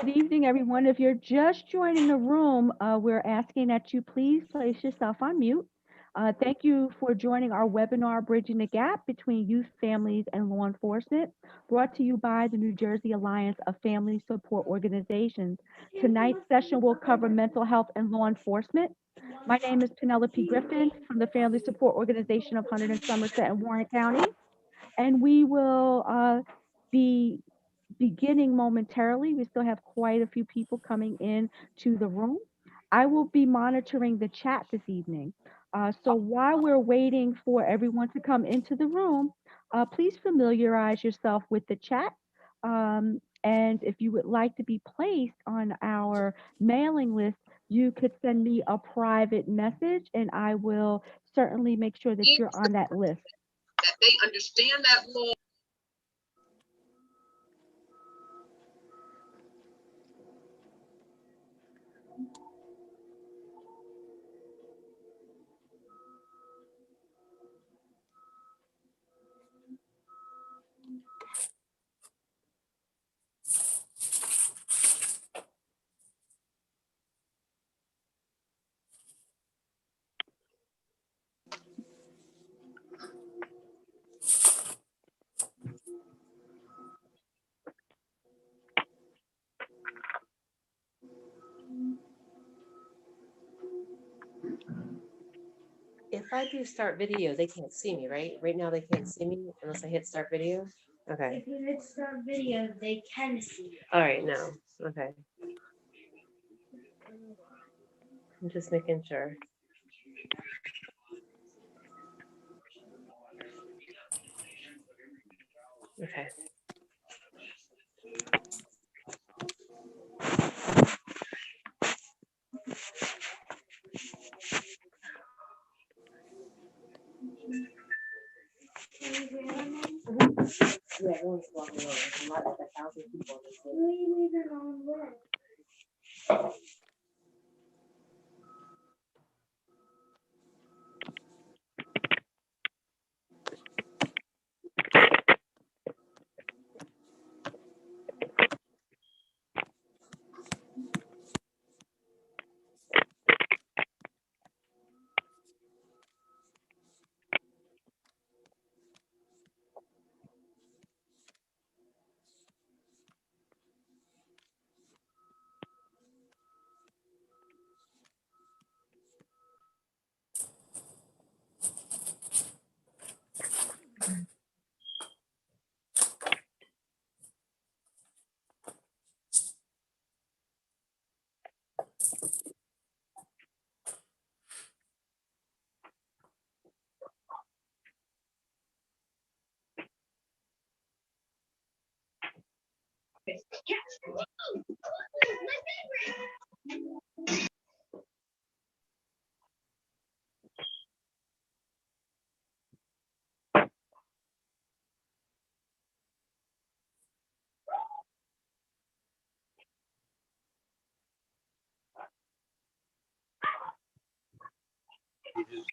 Good evening, everyone. If you're just joining the room, we're asking that you please place yourself on mute. Thank you for joining our webinar, Bridging the Gap Between Youth, Families, and Law Enforcement, brought to you by the New Jersey Alliance of Family Support Organizations. Tonight's session will cover mental health and law enforcement. My name is Penelope Griffin from the Family Support Organization of Hunterdon, Somerset, and Warren County, and we will be beginning momentarily. We still have quite a few people coming in to the room. I will be monitoring the chat this evening. So while we're waiting for everyone to come into the room, please familiarize yourself with the chat. And if you would like to be placed on our mailing list, you could send me a private message and I will certainly make sure that you're on that list. That they understand that law. If I do start video, they can't see me, right? Right now they can't see me unless I hit start video. Okay. If you hit start video, they can see you. All right, now. Okay. I'm just making sure. Okay. Can you hear them? Yeah, everyone's walking around. There's a lot, like 1,000 people. Who are you leaving on with?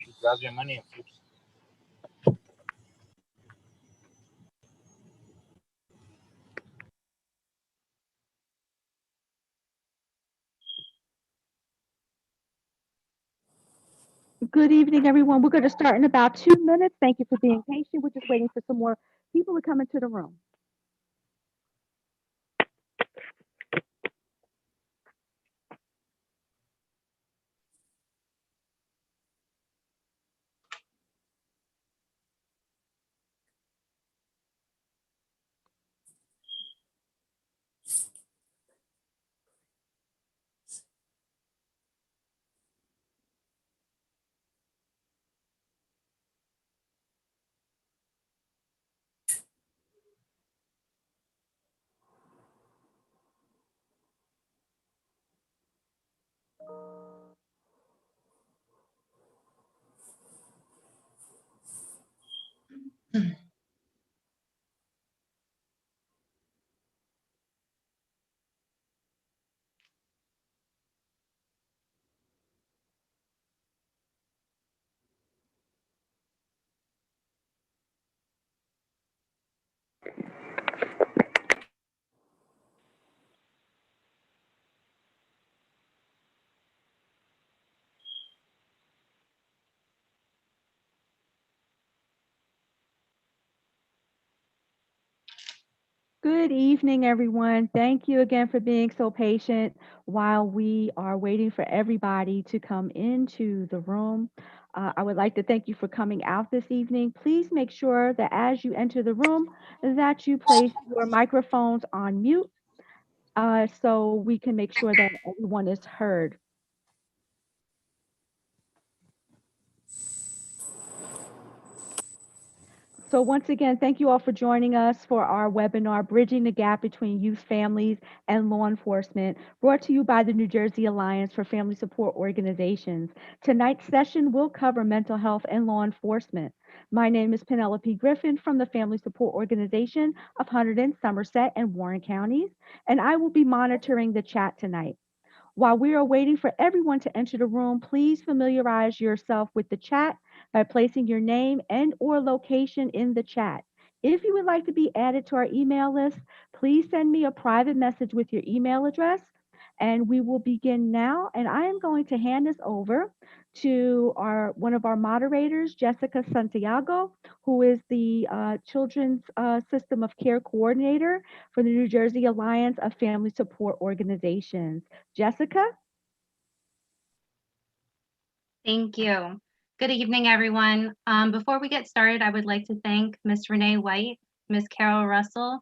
Just grab your money and flip. Good evening, everyone. We're going to start in about 2 minutes. Thank you for being patient. We're just waiting for some more people to come into the room. Good evening, everyone. Thank you again for being so patient while we are waiting for everybody to come into the room. I would like to thank you for coming out this evening. Please make sure that as you enter the room, that you place your microphones on mute so we can make sure that everyone is heard. So once again, thank you all for joining us for our webinar, Bridging the Gap Between Youth, Families, and Law Enforcement, brought to you by the New Jersey Alliance for Family Support Organizations. Tonight's session will cover mental health and law enforcement. My name is Penelope Griffin from the Family Support Organization of Hunterdon, Somerset, and Warren counties, and I will be monitoring the chat tonight. While we are waiting for everyone to enter the room, please familiarize yourself with the chat by placing your name and or location in the chat. If you would like to be added to our email list, please send me a private message with your email address and we will begin now. And I am going to hand this over to one of our moderators, Jessica Santiago, who is the Children's System of Care Coordinator for the New Jersey Alliance of Family Support Organizations. Jessica? Thank you. Good evening, everyone. Before we get started, I would like to thank Ms. Renee White, Ms. Carol Russell,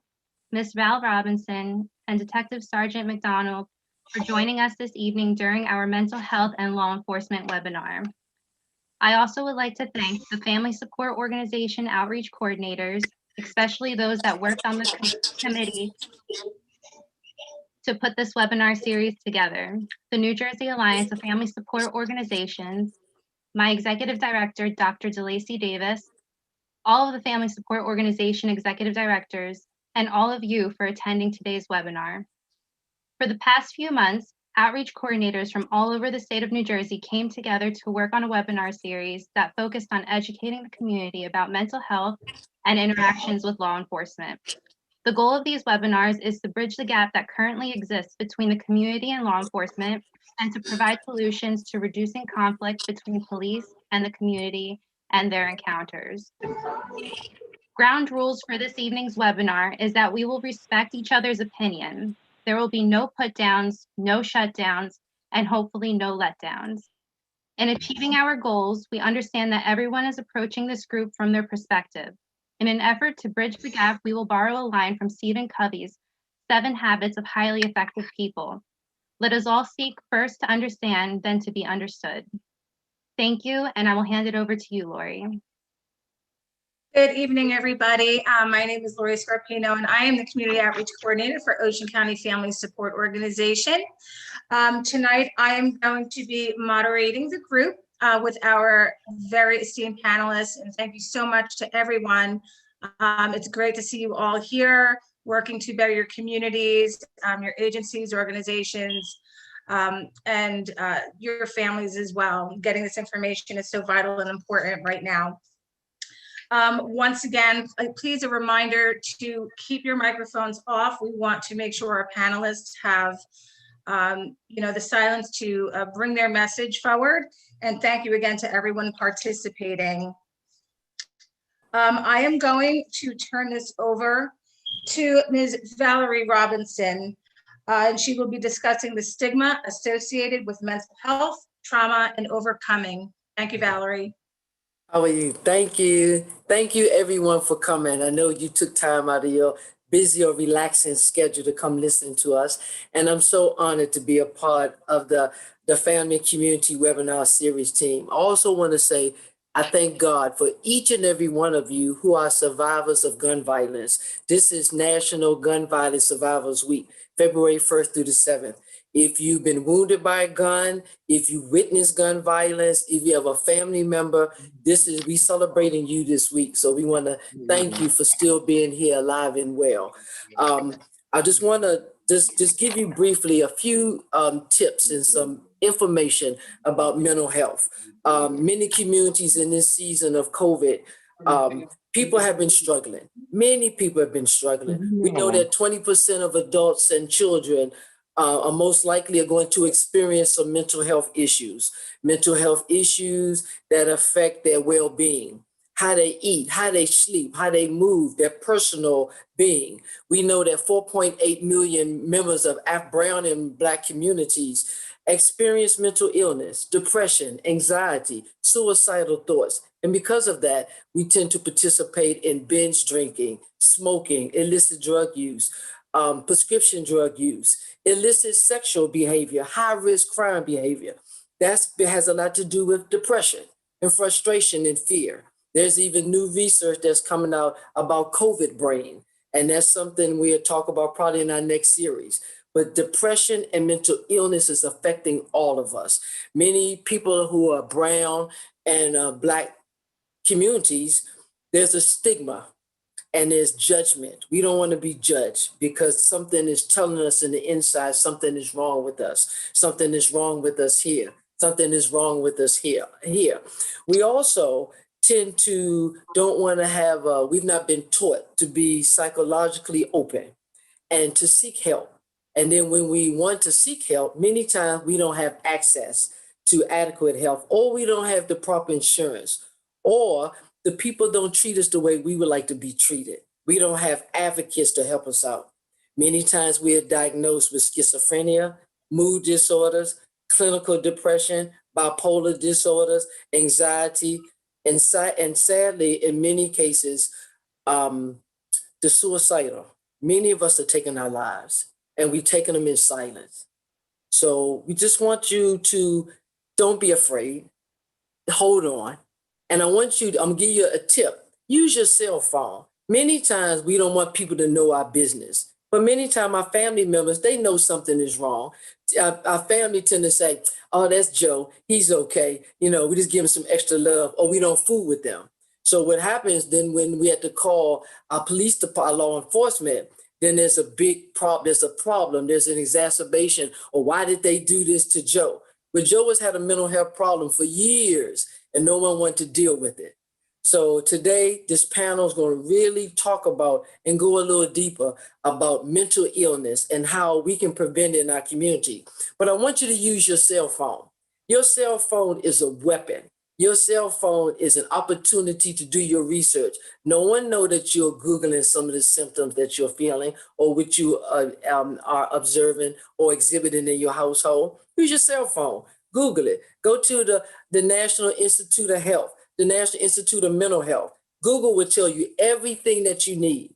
Ms. Val Robinson, and Detective Sergeant McDonald for joining us this evening during our mental health and law enforcement webinar. I also would like to thank the Family Support Organization outreach coordinators, especially those that worked on the committee to put this webinar series together. The New Jersey Alliance of Family Support Organizations, my executive director, Dr. DeLacy Davis, all of the Family Support Organization executive directors, and all of you for attending today's webinar. For the past few months, outreach coordinators from all over the state of New Jersey came together to work on a webinar series that focused on educating the community about mental health and interactions with law enforcement. The goal of these webinars is to bridge the gap that currently exists between the community and law enforcement and to provide solutions to reducing conflict between police and the community and their encounters. Ground rules for this evening's webinar is that we will respect each other's opinion. There will be no put downs, no shutdowns, and hopefully no letdowns. In achieving our goals, we understand that everyone is approaching this group from their perspective. In an effort to bridge the gap, we will borrow a line from Stephen Covey's 7 Habits of Highly Effective People. Let us all seek first to understand, then to be understood. Thank you, and I will hand it over to you, Lori. Good evening, everybody. My name is Lori Scarpino, and I am the Community Outreach Coordinator for Ocean County Family Support Organization. Tonight, I am going to be moderating the group with our very esteemed panelists, and thank you so much to everyone. It's great to see you all here, working to better your communities, your agencies, organizations, and your families as well. Getting this information is so vital and important right now. Once again, please a reminder to keep your microphones off. We want to make sure our panelists have the silence to bring their message forward. And thank you again to everyone participating. I am going to turn this over to Ms. Valerie Robinson, and she will be discussing the stigma associated with mental health, trauma, and overcoming. Thank you, Valerie. How are you? Thank you. Thank you, everyone, for coming. I know you took time out of your busy or relaxing schedule to come listen to us. And I'm so honored to be a part of the Family and Community Webinar Series team. I also want to say I thank God for each and every one of you who are survivors of gun violence. This is National Gun Violence Survivors Week, February 1st through the 7th. If you've been wounded by a gun, if you witnessed gun violence, if you have a family member, we celebrating you this week. So we want to thank you for still being here alive and well. I just want to just give you briefly a few tips and some information about mental health. Many communities in this season of COVID, people have been struggling. Many people have been struggling. We know that 20% of adults and children are most likely going to experience some mental health issues that affect their well-being. how they eat, how they sleep, how they move, their personal being. We know that 4.8 million members of Brown and Black communities experience mental illness, depression, anxiety, suicidal thoughts. And because of that, we tend to participate in binge drinking, smoking, illicit drug use, prescription drug use, illicit sexual behavior, high-risk crime behavior. That has a lot to do with depression and frustration and fear. There's even new research that's coming out about COVID brain. And that's something we'll talk about probably in our next series. But depression and mental illness is affecting all of us. Many people who are brown and Black communities, there's a stigma and there's judgment. We don't want to be judged because something is telling us in the inside, something is wrong with us. Something is wrong with us here. Something is wrong with us here. We also tend to don't want to have, we've not been taught to be psychologically open and to seek help. And then when we want to seek help, many times we don't have access to adequate help, or we don't have the proper insurance, or the people don't treat us the way we would like to be treated. We don't have advocates to help us out. Many times we are diagnosed with schizophrenia, mood disorders, clinical depression, bipolar disorders, anxiety, and sadly, in many cases, the suicidal. Many of us are taking our lives, and we're taking them in silence. So we just want you to don't be afraid, hold on. And I'm gonna give you a tip. Use your cell phone. Many times we don't want people to know our business, but many times our family members, they know something is wrong. Our family tend to say, oh, that's Joe, he's okay. You know, we just give him some extra love, or we don't fool with them. So what happens then when we have to call our police department, law enforcement, then there's a big problem, there's an exacerbation, or why did they do this to Joe? But Joe has had a mental health problem for years and no one wanted to deal with it. So today, this panel is going to really talk about and go a little deeper about mental illness and how we can prevent it in our community. But I want you to use your cell phone. Your cell phone is a weapon. Your cell phone is an opportunity to do your research. No one knows that you're Googling some of the symptoms that you're feeling or what you are observing or exhibiting in your household. Use your cell phone. Google it. Go to the National Institute of Health, the National Institute of Mental Health. Google will tell you everything that you need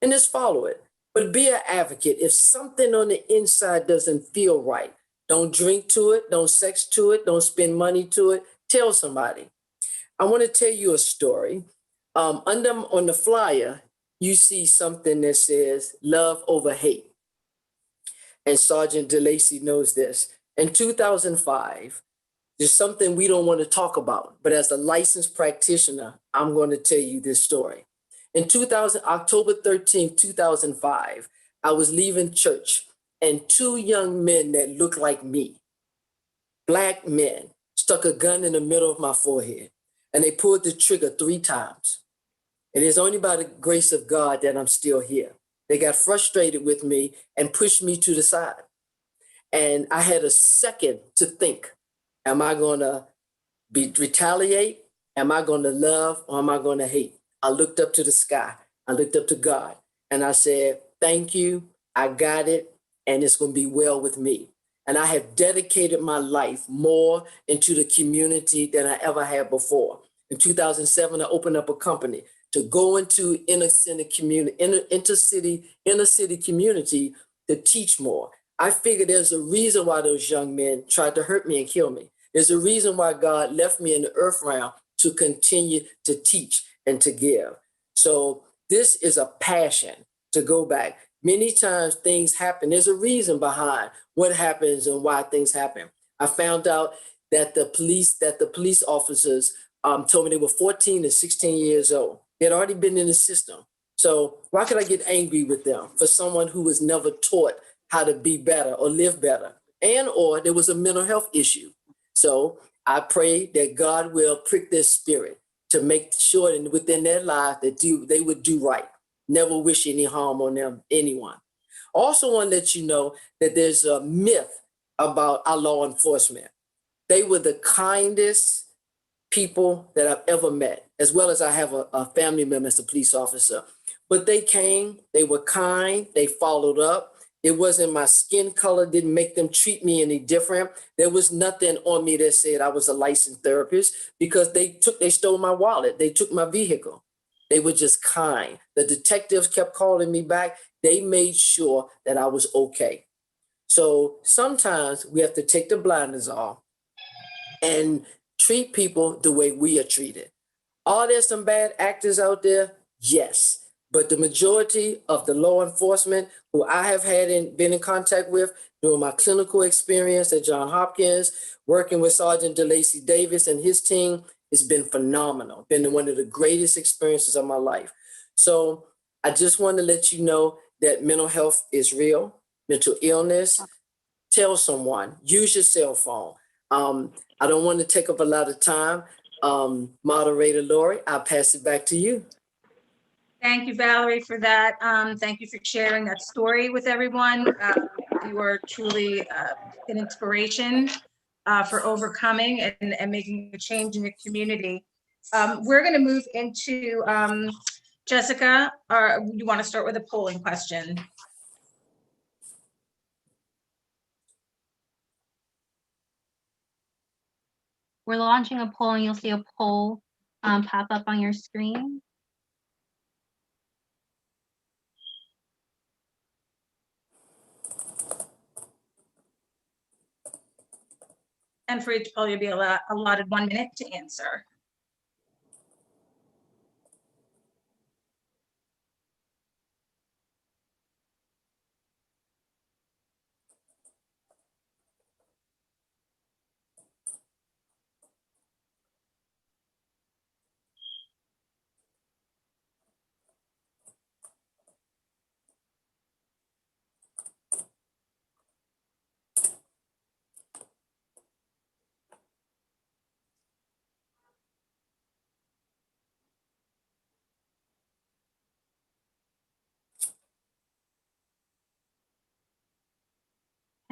and just follow it. But be an advocate. If something on the inside doesn't feel right, don't drink to it, don't sex to it, don't spend money to it. Tell somebody. I want to tell you a story. On the flyer, you see something that says love over hate. And Sergeant DeLacy knows this. In 2005, there's something we don't want to talk about, but as a licensed practitioner, I'm going to tell you this story. In October 13, 2005, I was leaving church and two young men that looked like me, Black men, stuck a gun in the middle of my forehead and they pulled the trigger 3 times. And it's only by the grace of God that I'm still here. They got frustrated with me and pushed me to the side. And I had a second to think, am I going to retaliate? Am I going to love or am I going to hate? I looked up to the sky. I looked up to God and I said, thank you. I got it. And it's going to be well with me. And I have dedicated my life more into the community than I ever had before. In 2007, I opened up a company to go into inner city community to teach more. I figured there's a reason why those young men tried to hurt me and kill me. There's a reason why God left me in the earth realm to continue to teach and to give. So this is a passion to go back. Many times things happen. There's a reason behind what happens and why things happen. I found out that the police officers told me they were 14 and 16 years old. They had already been in the system. So why could I get angry with them for someone who was never taught how to be better or live better? Or there was a mental health issue. So I pray that God will prick their spirit to make sure that within their life that they would do right. Never wish any harm on anyone. Also want to let you know that there's a myth about our law enforcement. They were the kindest people that I've ever met, as well as I have a family member as a police officer. But they came, they were kind, they followed up. It wasn't my skin color, didn't make them treat me any different. There was nothing on me that said I was a licensed therapist, because they stole my wallet. They took my vehicle. They were just kind. The detectives kept calling me back. They made sure that I was okay. So sometimes we have to take the blinders off and treat people the way we are treated. Are there some bad actors out there? Yes. But the majority of the law enforcement who I have been in contact with during my clinical experience at Johns Hopkins, working with Sergeant DeLacy Davis and his team, has been phenomenal. Been one of the greatest experiences of my life. So I just want to let you know that mental health is real, mental illness. Tell someone, use your cell phone. I don't want to take up a lot of time. Moderator Lori, I'll pass it back to you. Thank you, Valerie, for that. Thank you for sharing that story with everyone. You are truly an inspiration for overcoming and making a change in the community. We're going to move into Jessica. You want to start with a polling question? We're launching a poll, and you'll see a poll pop up on your screen. And for each poll, you'll be allotted 1 minute to answer.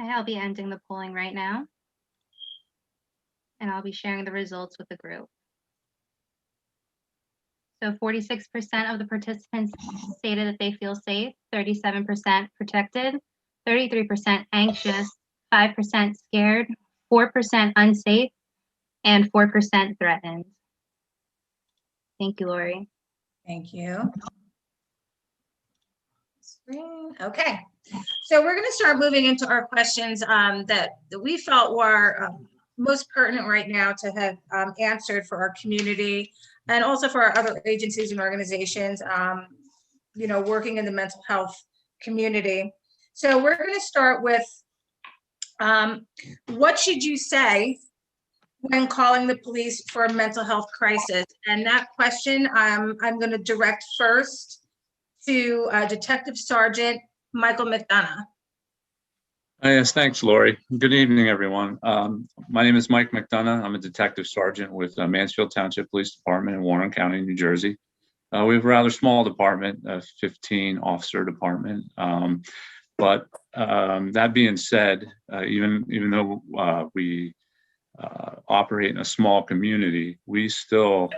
Okay, I'll be ending the polling right now. And I'll be sharing the results with the group. So 46% of the participants stated that they feel safe, 37% protected, 33% anxious, 5% scared, 4% unsafe, and 4% threatened. Thank you, Lori. Thank you. Screen. Okay, so we're going to start moving into our questions that we felt were most pertinent right now to have answered for our community and also for our other agencies and organizations, you know, working in the mental health community. So we're going to start with what should you say when calling the police for a mental health crisis? And that question I'm going to direct first to Detective Sergeant Michael McDonough. Yes, thanks, Lori. Good evening, everyone. My name is Mike McDonough. I'm a detective sergeant with Mansfield Township Police Department in Warren County, New Jersey. We have a rather small department, a 15-officer department. But that being said, even though we operate in a small community, we still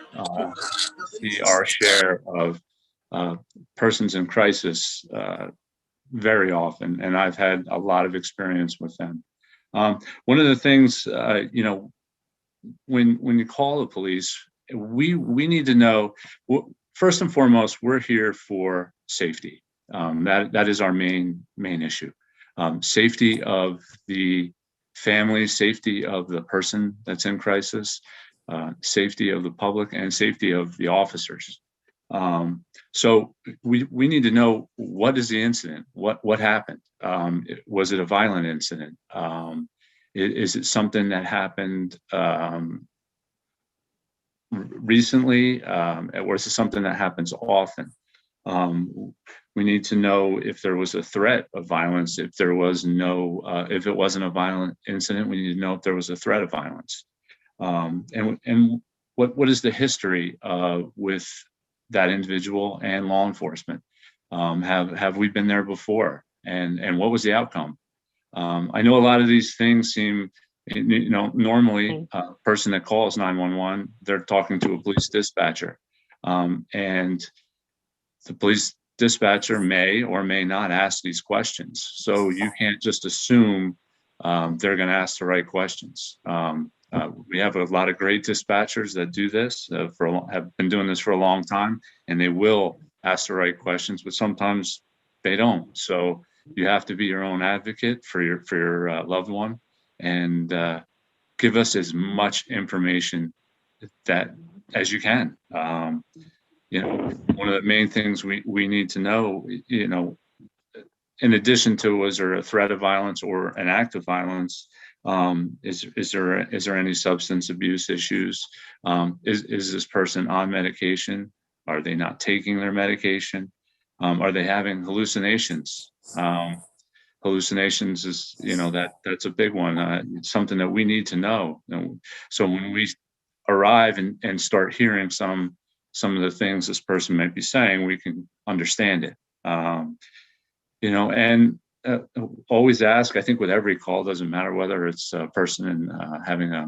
see our share of persons in crisis very often, and I've had a lot of experience with them. One of the things, you know, when you call the police, we need to know, first and foremost, we're here for safety. That is our main issue. Safety of the family, safety of the person that's in crisis, safety of the public, and safety of the officers. So we need to know, what is the incident? What happened? Was it a violent incident? Is it something that happened recently? Or is it something that happens often? We need to know if there was a threat of violence. If there was no, if it wasn't a violent incident, we need to know if there was a threat of violence. And what is the history with that individual and law enforcement? Have we been there before? And what was the outcome? I know a lot of these things seem Normally, a person that calls 911, they're talking to a police dispatcher. And the police dispatcher may or may not ask these questions. So you can't just assume they're going to ask the right questions. We have a lot of great dispatchers that do this, have been doing this for a long time, and they will ask the right questions, but sometimes they don't. So you have to be your own advocate for your loved one, and give us as much information as you can. One of the main things we need to know, in addition to, was there a threat of violence or an act of violence? Is there any substance abuse issues? Is this person on medication? Are they not taking their medication? Are they having hallucinations? Hallucinations is, that's a big one. It's something that we need to know. So when we arrive and start hearing some of the things this person might be saying, we can understand it. And always ask, I think with every call, doesn't matter whether it's a person having a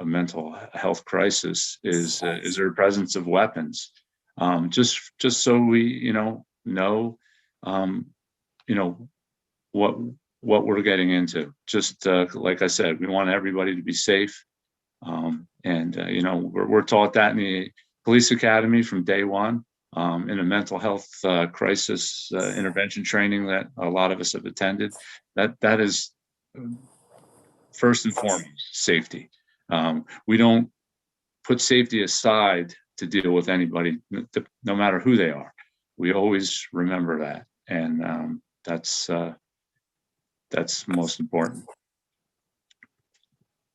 mental health crisis, is there a presence of weapons? Just so we, know, what we're getting into. Just like I said, we want everybody to be safe. We're taught that in the police academy from day one, in a mental health crisis intervention training that a lot of us have attended. That is first and foremost safety. We don't put safety aside to deal with anybody, no matter who they are. We always remember that, and that's most important.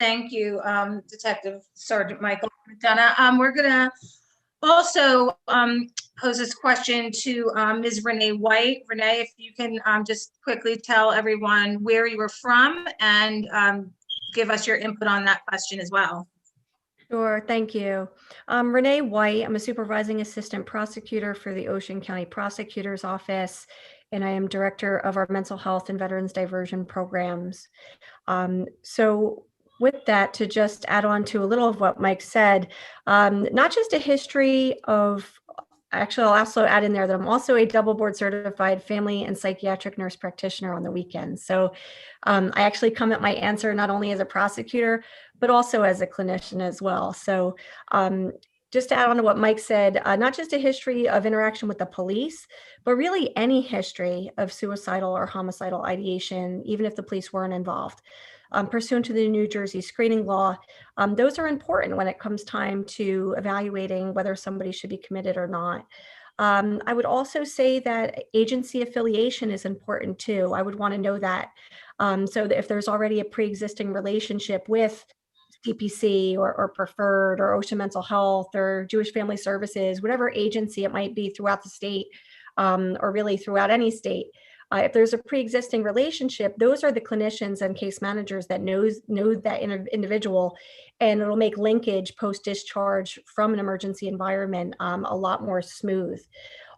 Thank you, Detective Sergeant Michael McDonough. We're gonna also pose this question to Ms. Renee White. Renee, if you can just quickly tell everyone where you were from and give us your input on that question as well. Sure, thank you. Renee White, I'm a supervising assistant prosecutor for the Ocean County Prosecutor's Office, and I am director of our mental health and veterans diversion programs. So with that, to just add on to a little of what Mike said, not just a history of, actually, I'll also add in there that I'm also a double board certified family and psychiatric nurse practitioner on the weekends. So I actually come at my answer not only as a prosecutor, but also as a clinician as well. So just to add on to what Mike said, not just a history of interaction with the police, but really any history of suicidal or homicidal ideation, even if the police weren't involved. Pursuant to the New Jersey screening law, those are important when it comes time to evaluating whether somebody should be committed or not. I would also say that agency affiliation is important too. I would want to know that. So that if there's already a pre-existing relationship with CPC or Preferred or Ocean Mental Health or Jewish Family Services, whatever agency it might be throughout the state, or really throughout any state, if there's a pre-existing relationship, those are the clinicians and case managers that know that individual, and it'll make linkage post-discharge from an emergency environment a lot more smooth.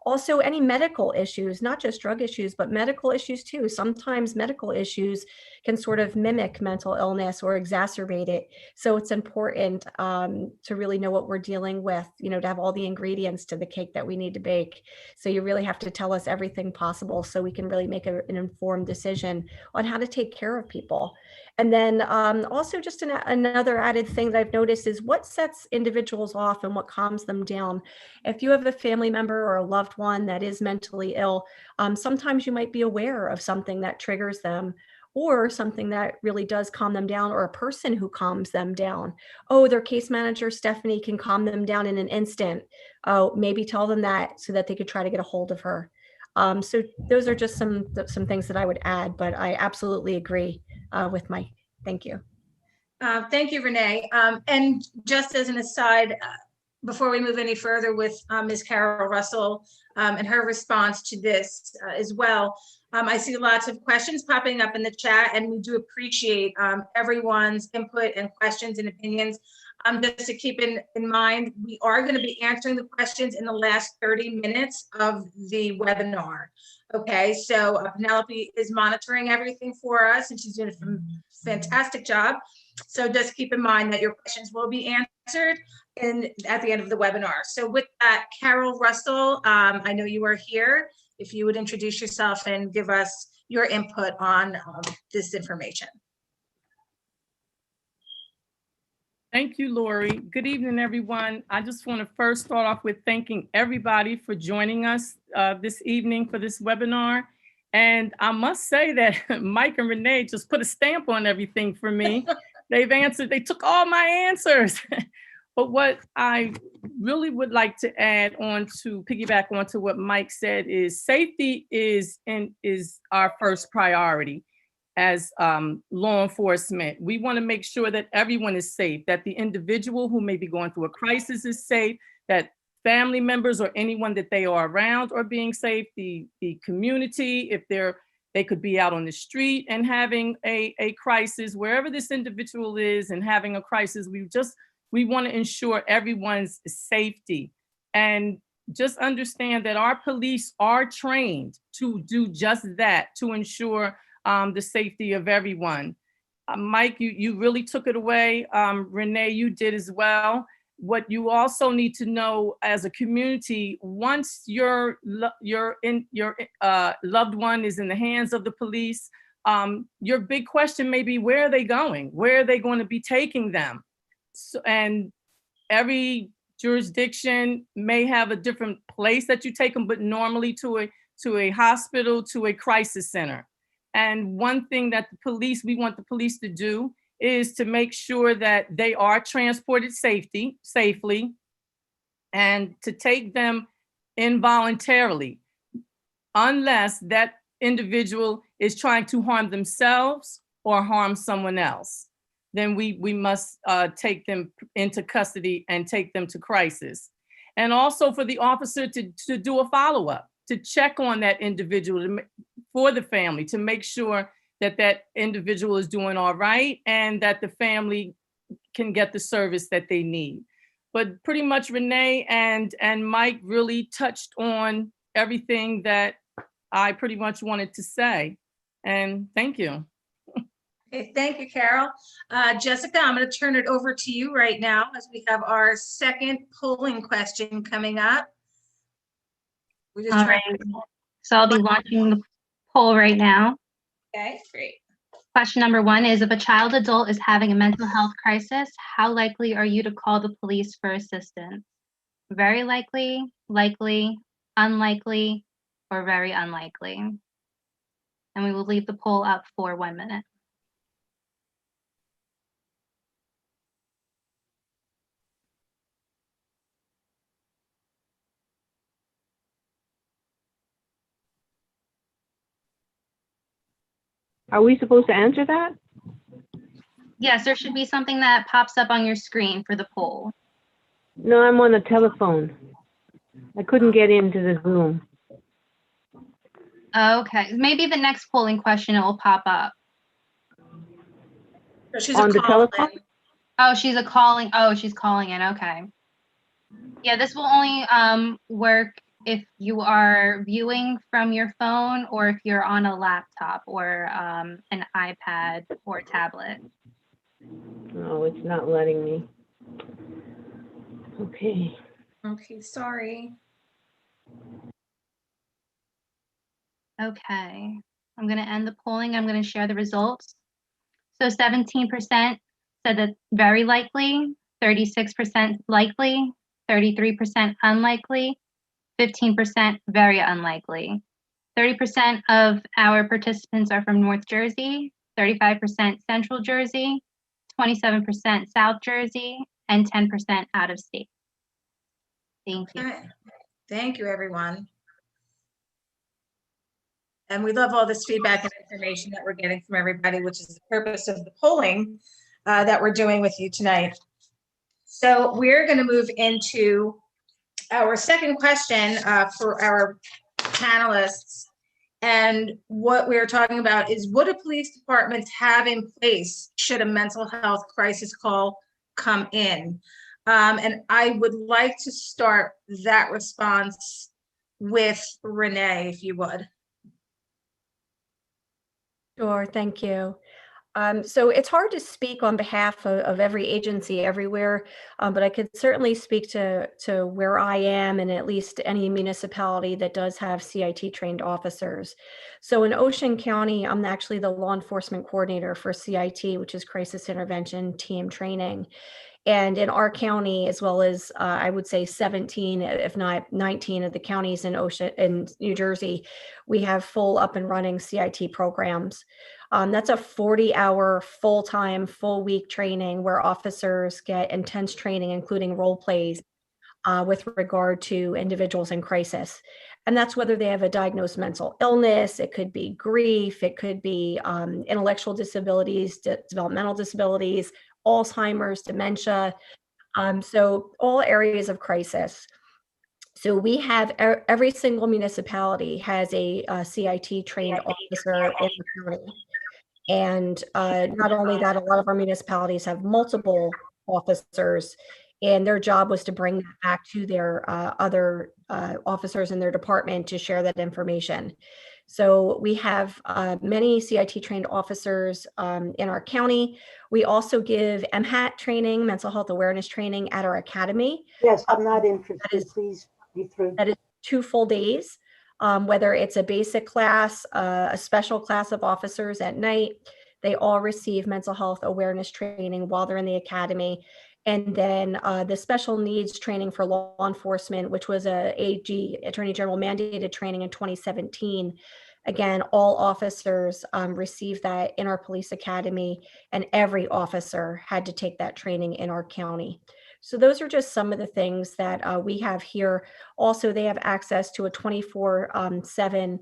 Also, any medical issues, not just drug issues, but medical issues too. Sometimes medical issues can sort of mimic mental illness or exacerbate it. So it's important to really know what we're dealing with, to have all the ingredients to the cake that we need to bake. So you really have to tell us everything possible so we can really make an informed decision on how to take care of people. And then also just another added thing that I've noticed is what sets individuals off and what calms them down. If you have a family member or a loved one that is mentally ill, sometimes you might be aware of something that triggers them, or something that really does calm them down, or a person who calms them down. Oh, their case manager, Stephanie, can calm them down in an instant. Oh, maybe tell them that so that they could try to get a hold of her. So those are just some things that I would add, but I absolutely agree with Mike. Thank you. Thank you, Renee. And just as an aside, before we move any further with Ms. Carol Russell and her response to this as well, I see lots of questions popping up in the chat, and we do appreciate everyone's input and questions and opinions. Just to keep in mind, we are going to be answering the questions in the last 30 minutes of the webinar. Okay, so Penelope is monitoring everything for us, and she's doing a fantastic job. So just keep in mind that your questions will be answered at the end of the webinar. So with that, Carol Russell, I know you are here. If you would introduce yourself and give us your input on this information. Thank you, Lori. Good evening, everyone. I just want to first start off with thanking everybody for joining us this evening for this webinar. And I must say that Mike and Renee just put a stamp on everything for me. They've answered, they took all my answers. But what I really would like to add on to piggyback onto what Mike said is safety is our first priority as law enforcement. We want to make sure that everyone is safe, that the individual who may be going through a crisis is safe, that family members or anyone that they are around are being safe, the community, if they could be out on the street and having a crisis, wherever this individual is and having a crisis, we want to ensure everyone's safety. And just understand that our police are trained to do just that, to ensure the safety of everyone. Mike, you really took it away. Renee, you did as well. What you also need to know as a community, once your loved one is in the hands of the police, your big question may be, where are they going? Where are they going to be taking them? So, and every jurisdiction may have a different place that you take them, but normally to a hospital, to a crisis center. And one thing that we want the police to do is to make sure that they are transported safely and to take them involuntarily, unless that individual is trying to harm themselves or harm someone else. Then we must take them into custody and take them to crisis. And also for the officer to do a follow-up, to check on that individual for the family, to make sure that that individual is doing all right and that the family can get the service that they need. But pretty much Renee and Mike really touched on everything that I pretty much wanted to say. And thank you. Okay, thank you, Carol. Jessica, I'm going to turn it over to you right now as we have our second polling question coming up. All right. So I'll be launching the poll right now. Okay, great. Question number 1 is, if a child adult is having a mental health crisis, how likely are you to call the police for assistance? Very likely, likely, unlikely, or very unlikely? And we will leave the poll up for 1 minute. Are we supposed to answer that? Yes, there should be something that pops up on your screen for the poll. No, I'm on the telephone. I couldn't get into the Zoom. Okay, maybe the next polling question it will pop up. So she's On the telephone? Oh, she's calling in, okay. Yeah, this will only work if you are viewing from your phone or if you're on a laptop or an iPad or tablet. No, it's not letting me. Okay. Okay, sorry. Okay, I'm going to end the polling. I'm going to share the results. So 17% said that very likely, 36% likely, 33% unlikely, 15% very unlikely. 30% of our participants are from North Jersey, 35% Central Jersey, 27% South Jersey, and 10% out of state. Thank you. Okay. Thank you, everyone. And we love all this feedback and information that we're getting from everybody, which is the purpose of the polling that we're doing with you tonight. So we're going to move into our second question for our panelists. And what we're talking about is, what do police departments have in place should a mental health crisis call come in? And I would like to start that response with Renee, if you would. Sure, thank you. So it's hard to speak on behalf of every agency everywhere, but I could certainly speak to where I am and at least any municipality that does have CIT trained officers. So in Ocean County, I'm actually the law enforcement coordinator for CIT, which is Crisis Intervention Team Training. And in our county, as well as I would say 17, if not 19 of the counties in New Jersey, we have full up and running CIT programs. That's a 40-hour full-time, full-week training where officers get intense training, including role plays with regard to individuals in crisis. And that's whether they have a diagnosed mental illness, it could be grief, it could be intellectual disabilities, developmental disabilities, Alzheimer's, dementia. So all areas of crisis. So we have every single municipality has a CIT trained officer in the county. And not only that, a lot of our municipalities have multiple officers, and their job was to bring that back to their other officers in their department to share that information. So we have many CIT trained officers in our county. We also give MHAT training, mental health awareness training at our academy. Yes, I'm not interested. Please be through. That is 2 full days, whether it's a basic class, a special class of officers at night. They all receive mental health awareness training while they're in the academy. And then the special needs training for law enforcement, which was a AG, Attorney General mandated training in 2017. Again, all officers received that in our police academy, and every officer had to take that training in our county. So those are just some of the things that we have here. Also, they have access to a 24/7,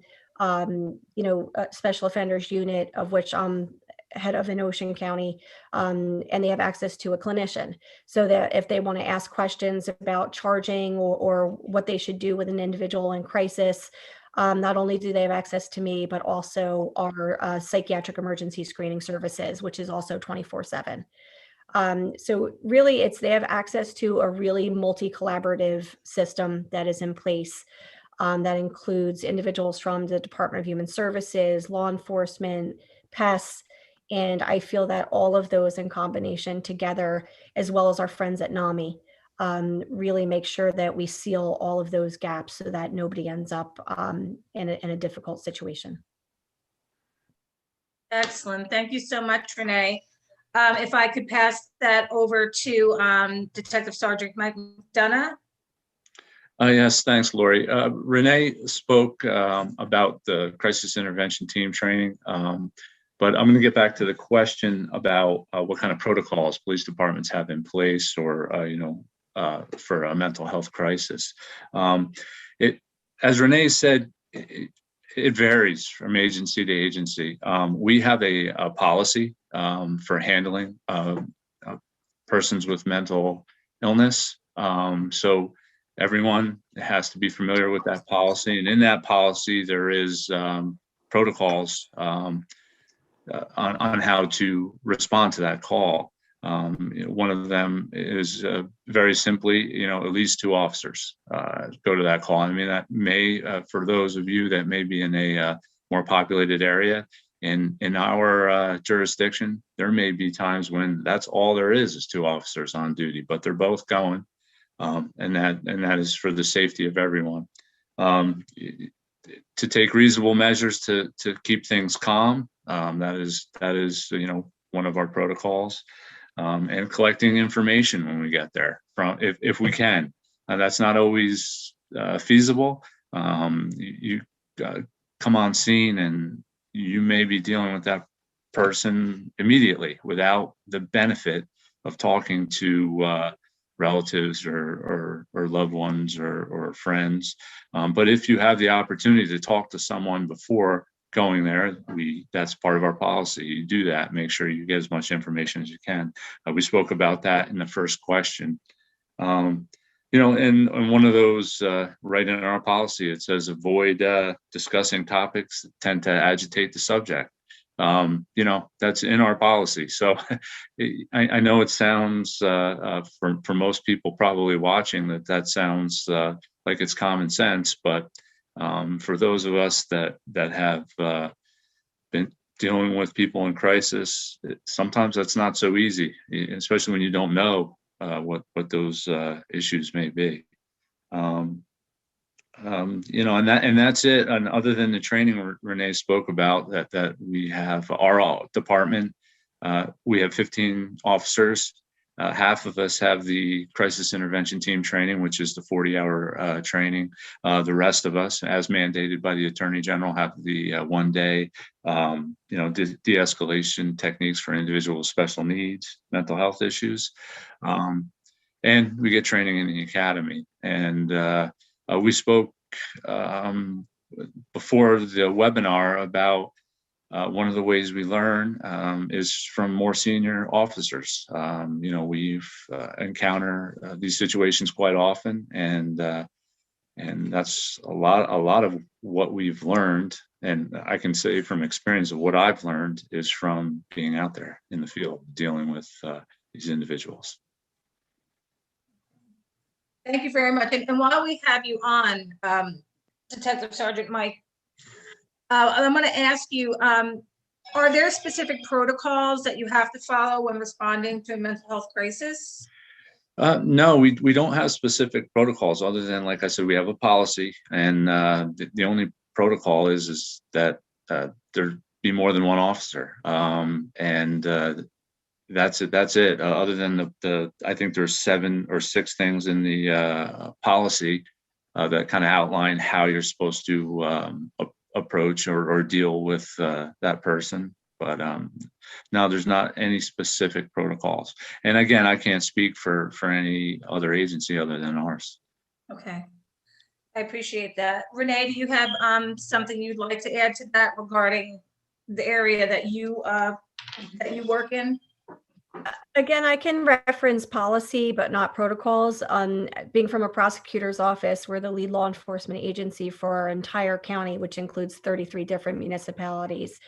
special offenders unit, of which I'm head of in Ocean County, and they have access to a clinician, so that if they want to ask questions about charging or what they should do with an individual in crisis, not only do they have access to me, but also our psychiatric emergency screening services, which is also 24/7. So really, they have access to a really multi-collaborative system that is in place that includes individuals from the Department of Human Services, law enforcement, PES, and I feel that all of those in combination together, as well as our friends at NAMI, really make sure that we seal all of those gaps so that nobody ends up in a difficult situation. Excellent. Thank you so much, Renee. If I could pass that over to Detective Sergeant Mike McDonough. Yes, thanks, Lori. Renee spoke about the crisis intervention team training, but I'm going to get back to the question about what kind of protocols police departments have in place, or for a mental health crisis. As Renee said, it varies from agency to agency. We have a policy for handling persons with mental illness. So everyone has to be familiar with that policy. And in that policy, there is protocols on how to respond to that call. One of them is very simply, at least 2 officers go to that call. I mean, that may, for those of you that may be in a more populated area, in our jurisdiction, there may be times when that's all there is 2 officers on duty, but they're both going, and that is for the safety of everyone. To take reasonable measures to keep things calm, that is one of our protocols. And collecting information when we get there, from if we can. That's not always feasible. You come on scene and you may be dealing with that person immediately without the benefit of talking to relatives or loved ones or friends. But if you have the opportunity to talk to someone before going there, that's part of our policy. You do that, make sure you get as much information as you can. We spoke about that in the first question. And one of those, right in our policy, it says avoid discussing topics that tend to agitate the subject. That's in our policy. So I know it sounds, for most people probably watching, that sounds like it's common sense, but for those of us that have dealing with people in crisis, sometimes that's not so easy, especially when you don't know what those issues may be. And that's it. And other than the training Renee spoke about, that we have our department, we have 15 officers. Half of us have the crisis intervention team training, which is the 40-hour training. The rest of us, as mandated by the Attorney General, have the 1 day, de-escalation techniques for individuals with special needs, mental health issues. And we get training in the academy. And we spoke before the webinar about one of the ways we learn is from more senior officers. We've encounter these situations quite often, and that's a lot of what we've learned. And I can say from experience of what I've learned is from being out there in the field dealing with these individuals. Thank you very much. And while we have you on, Detective Sergeant Mike, I'm going to ask you, are there specific protocols that you have to follow when responding to a mental health crisis? No, we don't have specific protocols other than, like I said, we have a policy, and the only protocol is that there be more than one officer, and that's it. Other than I think there's 7 or 6 things in the policy that kind of outline how you're supposed to approach or deal with that person. But no, there's not any specific protocols. And again, I can't speak for any other agency other than ours. Okay, I appreciate that. Renee, do you have something you'd like to add to that regarding the area that you work in? Again, I can reference policy, but not protocols. Being from a prosecutor's office, we're the lead law enforcement agency for our entire county, which includes 33 different municipalities.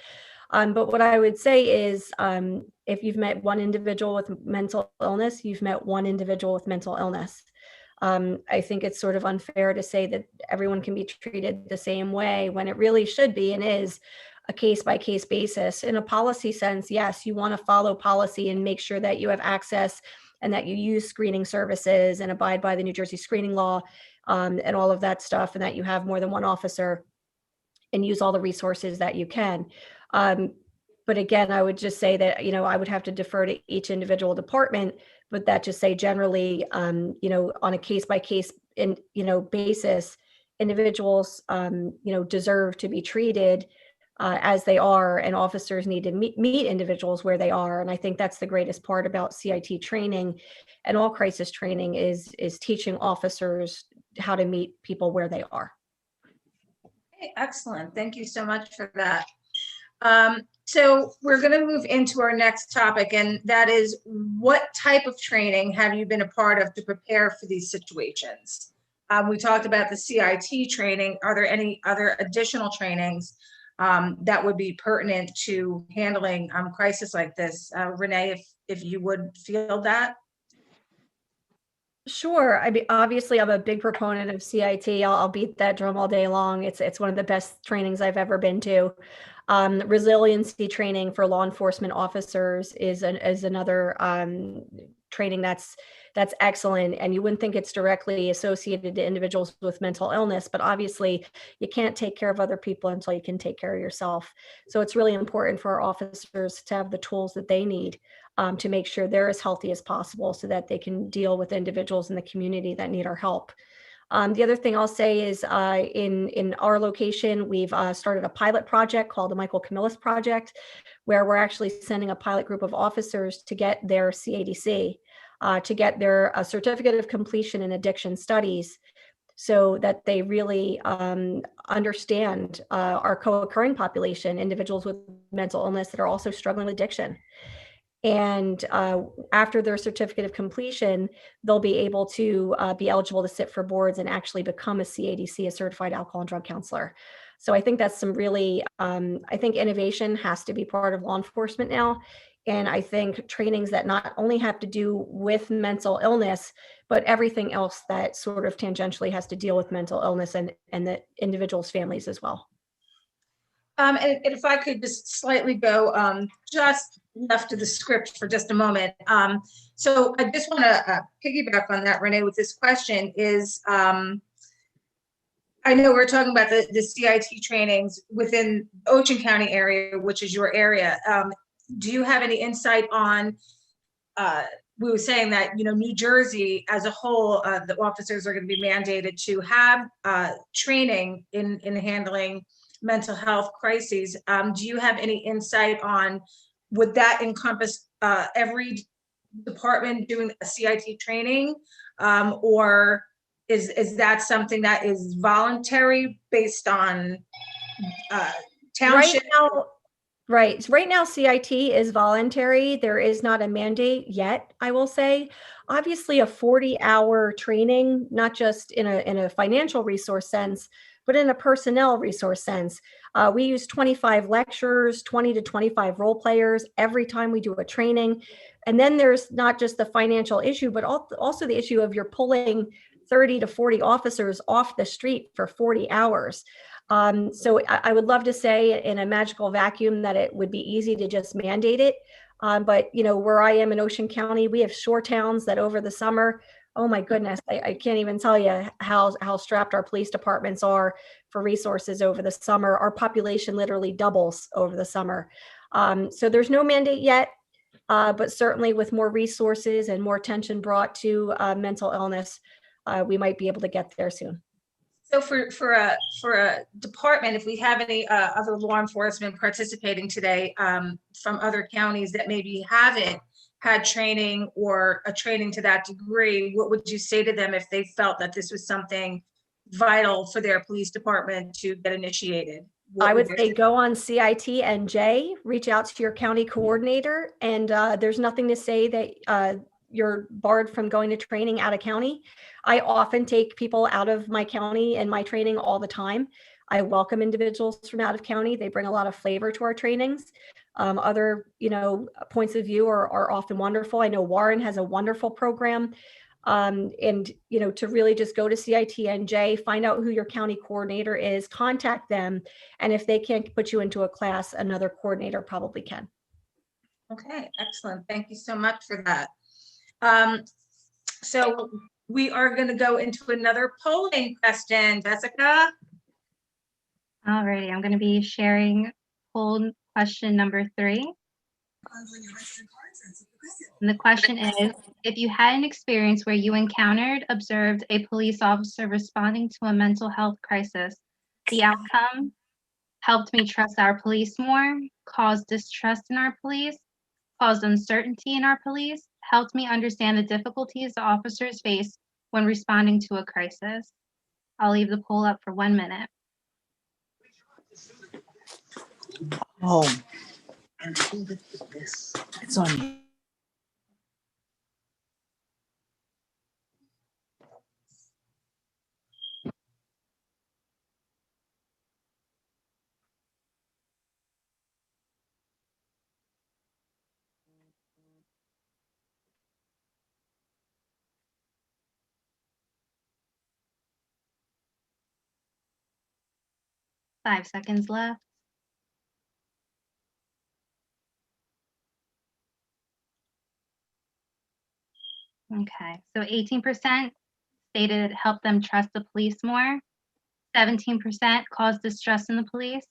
But what I would say is, if you've met one individual with mental illness, you've met one individual with mental illness. I think it's sort of unfair to say that everyone can be treated the same way when it really should be and is a case-by-case basis. In a policy sense, yes, you want to follow policy and make sure that you have access and that you use screening services and abide by the New Jersey screening law and all of that stuff, and that you have more than one officer and use all the resources that you can. But again, I would just say that, I would have to defer to each individual department, but that just say generally, on a case-by-case basis, individuals, deserve to be treated as they are, and officers need to meet individuals where they are. And I think that's the greatest part about CIT training and all crisis training is teaching officers how to meet people where they are. Okay, excellent. Thank you so much for that. So we're going to move into our next topic, and that is, what type of training have you been a part of to prepare for these situations? We talked about the CIT training. Are there any other additional trainings that would be pertinent to handling crisis like this? Renee, if you would field that. Sure. I mean, obviously, I'm a big proponent of CIT. I'll beat that drum all day long. It's one of the best trainings I've ever been to. Resiliency training for law enforcement officers is another training that's excellent. And you wouldn't think it's directly associated to individuals with mental illness, but obviously you can't take care of other people until you can take care of yourself. So it's really important for our officers to have the tools that they need to make sure they're as healthy as possible so that they can deal with individuals in the community that need our help. The other thing I'll say is in our location, we've started a pilot project called the Michael Camillus Project, where we're actually sending a pilot group of officers to get their CADC, to get their certificate of completion in addiction studies, so that they really understand our co-occurring population, individuals with mental illness that are also struggling with addiction. And after their certificate of completion, they'll be able to be eligible to sit for boards and actually become a CADC, a certified alcohol and drug counselor. So I think that's some really, I think innovation has to be part of law enforcement now. And I think trainings that not only have to do with mental illness, but everything else that sort of tangentially has to deal with mental illness and the individual's families as well. And if I could just slightly go just left of the script for just a moment. So I just want to piggyback on that, Renee, with this question is, I know we're talking about the CIT trainings within Ocean County area, which is your area. Do you have any insight on, we were saying that, New Jersey as a whole, the officers are going to be mandated to have training in handling mental health crises. Do you have any insight on, would that encompass every department doing a CIT training? Or is that something that is voluntary based on township? Right now, CIT is voluntary. There is not a mandate yet, I will say. Obviously, a 40-hour training, not just in a financial resource sense, but in a personnel resource sense. We use 25 lecturers, 20 to 25 role players every time we do a training. And then there's not just the financial issue, but also the issue of you're pulling 30 to 40 officers off the street for 40 hours. So I would love to say in a magical vacuum that it would be easy to just mandate it. But where I am in Ocean County, we have shore towns that over the summer, oh my goodness, I can't even tell you how strapped our police departments are for resources over the summer. Our population literally doubles over the summer. So there's no mandate yet, but certainly with more resources and more attention brought to mental illness, we might be able to get there soon. So for a department, if we have any other law enforcement participating today from other counties that maybe haven't had training or a training to that degree, what would you say to them if they felt that this was something vital for their police department to get initiated? I would say go on CIT NJ, reach out to your county coordinator, and there's nothing to say that you're barred from going to training out of county. I often take people out of my county in my training all the time. I welcome individuals from out of county. They bring a lot of flavor to our trainings. Other, points of view are often wonderful. I know Warren has a wonderful program. And, to really just go to CIT-NJ, find out who your county coordinator is, contact them. And if they can't put you into a class, another coordinator probably can. Okay, excellent. Thank you so much for that. So we are going to go into another polling question. Jessica? All righty, I'm going to be sharing poll question number 3. And the question is, if you had an experience where you observed a police officer responding to a mental health crisis, the outcome helped me trust our police more, caused distrust in our police, caused uncertainty in our police, helped me understand the difficulties the officers face when responding to a crisis. I'll leave the poll up for 1 minute. Oh, and who did this? It's on you. Five seconds left. Okay, so 18% stated it helped them trust the police more, 17% caused distrust in the police,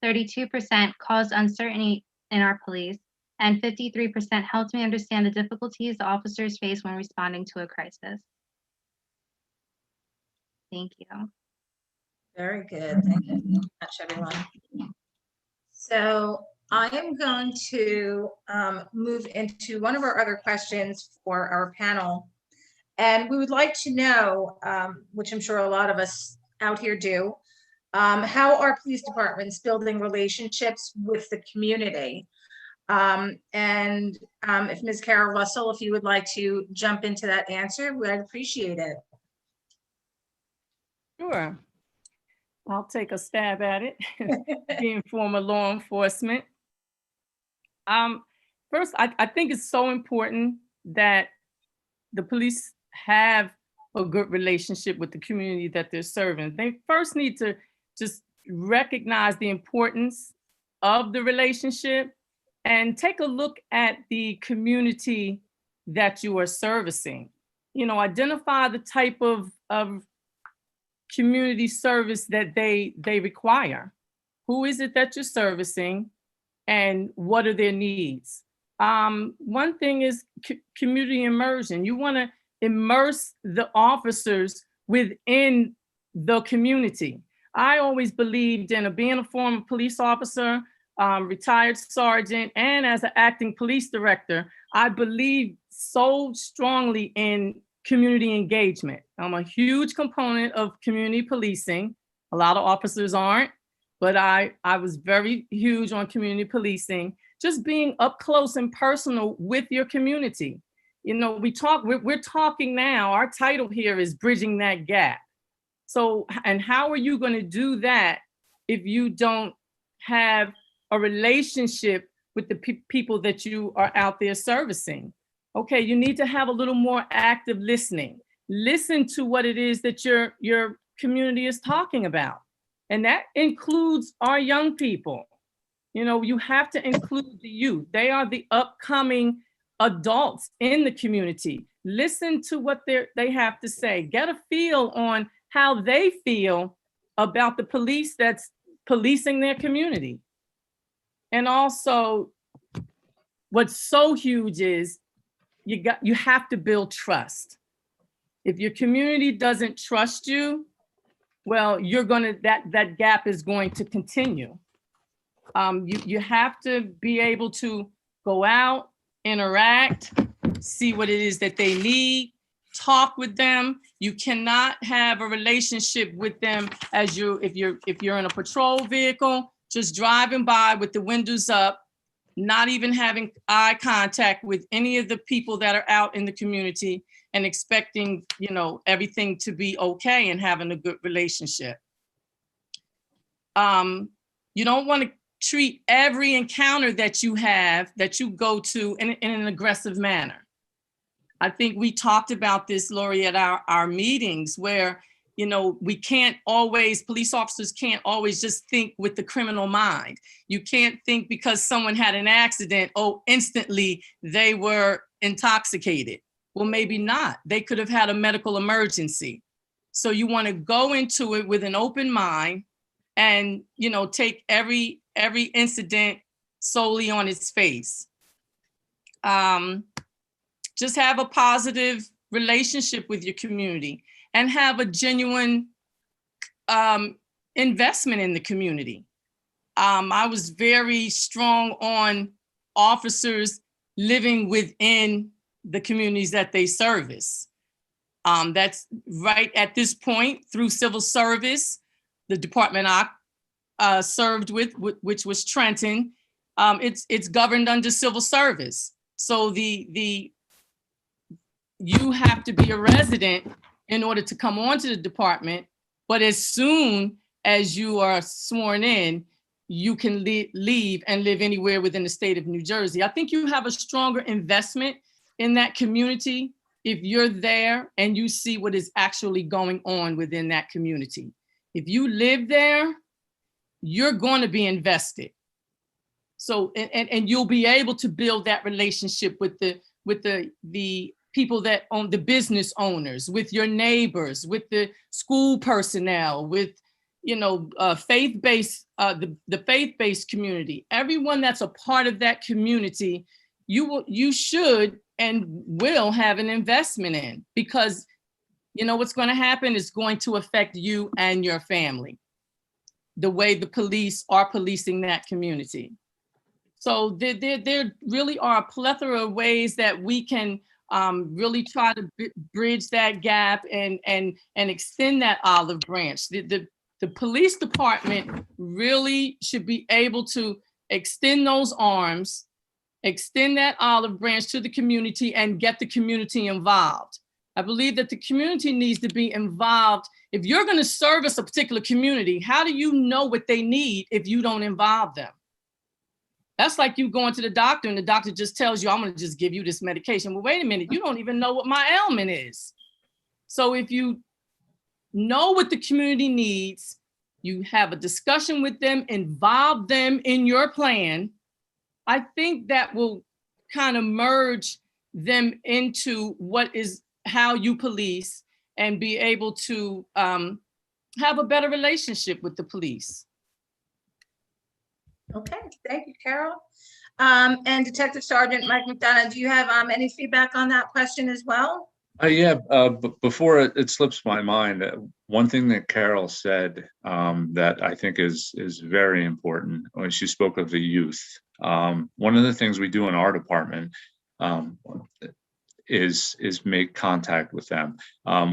32% caused uncertainty in our police, and 53% helped me understand the difficulties the officers face when responding to a crisis. Thank you. Very good. Thank you so much, everyone. So I am going to move into one of our other questions for our panel. And we would like to know, which I'm sure a lot of us out here do, how are police departments building relationships with the community? If Ms. Carol Russell, if you would like to jump into that answer, I'd appreciate it. Sure. I'll take a stab at it, being former law enforcement. First, I think it's so important that the police have a good relationship with the community that they're serving. They first need to just recognize the importance of the relationship and take a look at the community that you are servicing. You know, identify the type of community service that they require. Who is it that you're servicing and what are their needs? One thing is community immersion. You want to immerse the officers within the community. I always believed in being a former police officer, retired sergeant, and as an acting police director, I believe so strongly in community engagement. I'm a huge component of community policing. A lot of officers aren't, but I was very huge on community policing, just being up close and personal with your community. You know, we're talking now, our title here is Bridging That Gap. So, and how are you going to do that if you don't have a relationship with the people that you are out there servicing? Okay, you need to have a little more active listening. Listen to what it is that your community is talking about. And that includes our young people. You know, you have to include the youth. They are the upcoming adults in the community. Listen to what they have to say. Get a feel on how they feel about the police that's policing their community. And also, what's so huge is you have to build trust. If your community doesn't trust you, well, that gap is going to continue. You have to be able to go out, interact, see what it is that they need, talk with them. You cannot have a relationship with them if you're in a patrol vehicle, just driving by with the windows up, not even having eye contact with any of the people that are out in the community and expecting, you know, everything to be okay and having a good relationship. You don't want to treat every encounter that you go to in an aggressive manner. I think we talked about this, Lori, at our meetings where, you know, police officers can't always just think with the criminal mind. You can't think because someone had an accident, instantly they were intoxicated. Well, maybe not. They could have had a medical emergency. So you want to go into it with an open mind and, you know, take every incident solely on its face. Just have a positive relationship with your community and have a genuine investment in the community. I was very strong on officers living within the communities that they service. That's right at this point through civil service, the department I served with, which was Trenton, it's governed under civil service. So you have to be a resident in order to come onto the department, but as soon as you are sworn in, you can leave and live anywhere within the state of New Jersey. I think you have a stronger investment in that community if you're there and you see what is actually going on within that community. If you live there, you're going to be invested. So, and you'll be able to build that relationship with the people that own, the business owners, with your neighbors, with the school personnel, with, you know, faith-based, the faith-based community. Everyone that's a part of that community, you should and will have an investment in, because you know what's going to happen is going to affect you and your family, the way the police are policing that community. So there really are a plethora of ways that we can really try to bridge that gap and extend that olive branch. The police department really should be able to extend those arms, extend that olive branch to the community and get the community involved. I believe that the community needs to be involved. If you're going to service a particular community, how do you know what they need if you don't involve them? That's like you going to the doctor and the doctor just tells you, I'm going to just give you this medication. Well, wait a minute, you don't even know what my ailment is. So if you know what the community needs, you have a discussion with them, involve them in your plan. I think that will kind of merge them into how you police and be able to have a better relationship with the police. Okay, thank you, Carol. And Detective Sergeant Mike McDonough, do you have any feedback on that question as well? Before it slips my mind, one thing that Carol said that I think is very important when she spoke of the youth. One of the things we do in our department is make contact with them.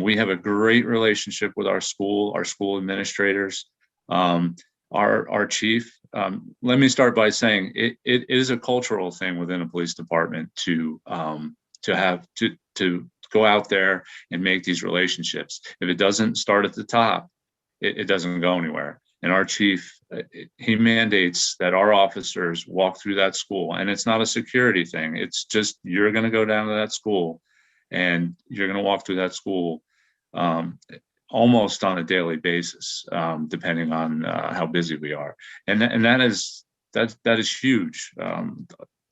We have a great relationship with our school administrators, our chief. Let me start by saying it is a cultural thing within a police department to go out there and make these relationships. If it doesn't start at the top, it doesn't go anywhere. And our chief, he mandates that our officers walk through that school, and it's not a security thing. It's just, you're going to go down to that school and you're going to walk through that school almost on a daily basis, depending on how busy we are. And that is huge.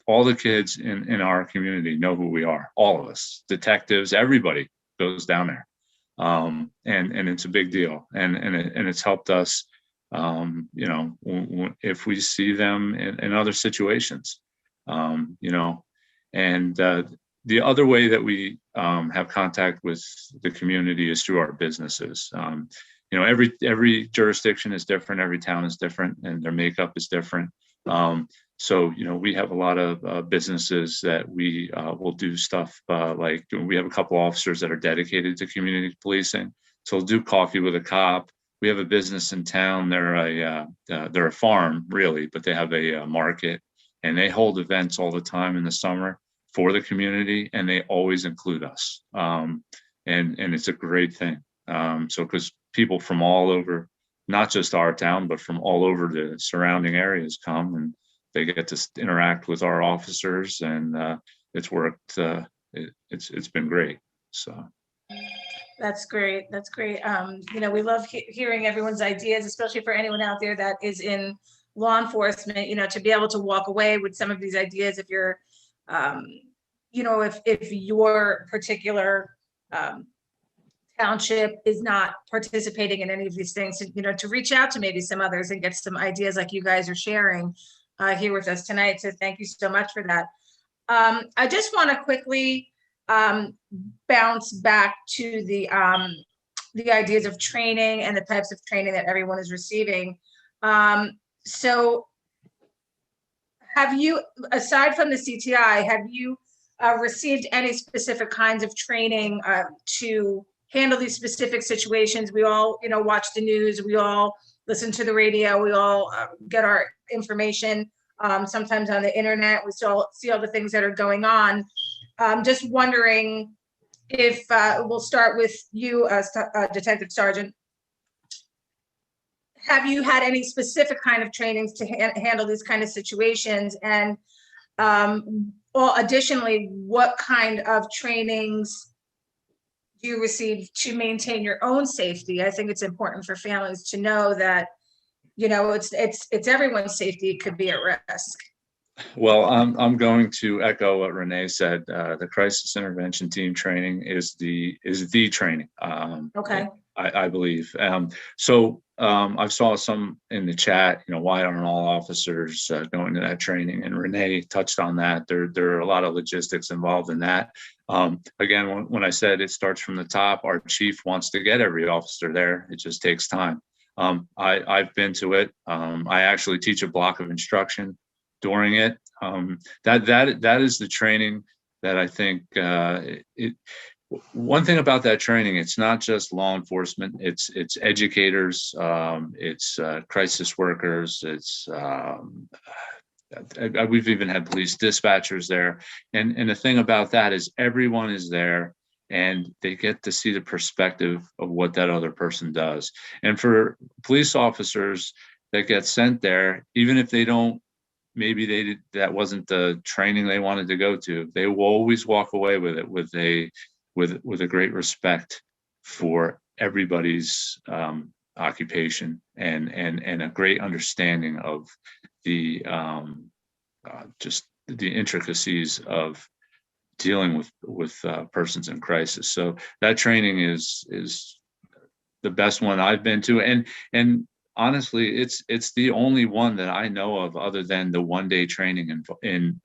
All the kids in our community know who we are. All of us, detectives, everybody goes down there, and it's a big deal. And it's helped us. If we see them in other situations, and the other way that we have contact with the community is through our businesses. Every jurisdiction is different, every town is different, and their makeup is different. So, we have a lot of businesses that we will do stuff like we have a couple officers that are dedicated to community policing. So we'll do coffee with a cop. We have a business in town. They're a farm, really, but they have a market, and they hold events all the time in the summer for the community, and they always include us. And it's a great thing. So because people from all over, not just our town, but from all over the surrounding areas come, and they get to interact with our officers, and it's worked. It's been great. So. That's great. That's great. We love hearing everyone's ideas, especially for anyone out there that is in law enforcement, to be able to walk away with some of these ideas. If you're, if your particular township is not participating in any of these things, to reach out to maybe some others and get some ideas like you guys are sharing here with us tonight. So thank you so much for that. I just want to quickly bounce back to the ideas of training and the types of training that everyone is receiving. So have you, aside from the CTI, have you received any specific kinds of training to handle these specific situations? We all, watch the news, we all listen to the radio, we all get our information sometimes on the internet. We still see all the things that are going on. Just wondering if we'll start with you, Detective Sergeant. Have you had any specific kind of trainings to handle these kind of situations? And additionally, what kind of trainings do you receive to maintain your own safety? I think it's important for families to know that, it's everyone's safety could be at risk. Well, I'm going to echo what Renee said. The crisis intervention team training is the training. Okay. I believe. So I saw some in the chat. Why aren't all officers going to that training? And Renee touched on that. There are a lot of logistics involved in that. Again, when I said it starts from the top, our chief wants to get every officer there. It just takes time. I've been to it. I actually teach a block of instruction during it. That is the training that I think one thing about that training, it's not just law enforcement, it's educators, it's crisis workers, it's we've even had police dispatchers there. And the thing about that is everyone is there and they get to see the perspective of what that other person does. And for police officers that get sent there, even if they don't, maybe that wasn't the training they wanted to go to, they will always walk away with it with a great respect for everybody's occupation and a great understanding of the just the intricacies of dealing with persons in crisis. So that training is the best one I've been to, and honestly, it's the only one that I know of other than the one-day training in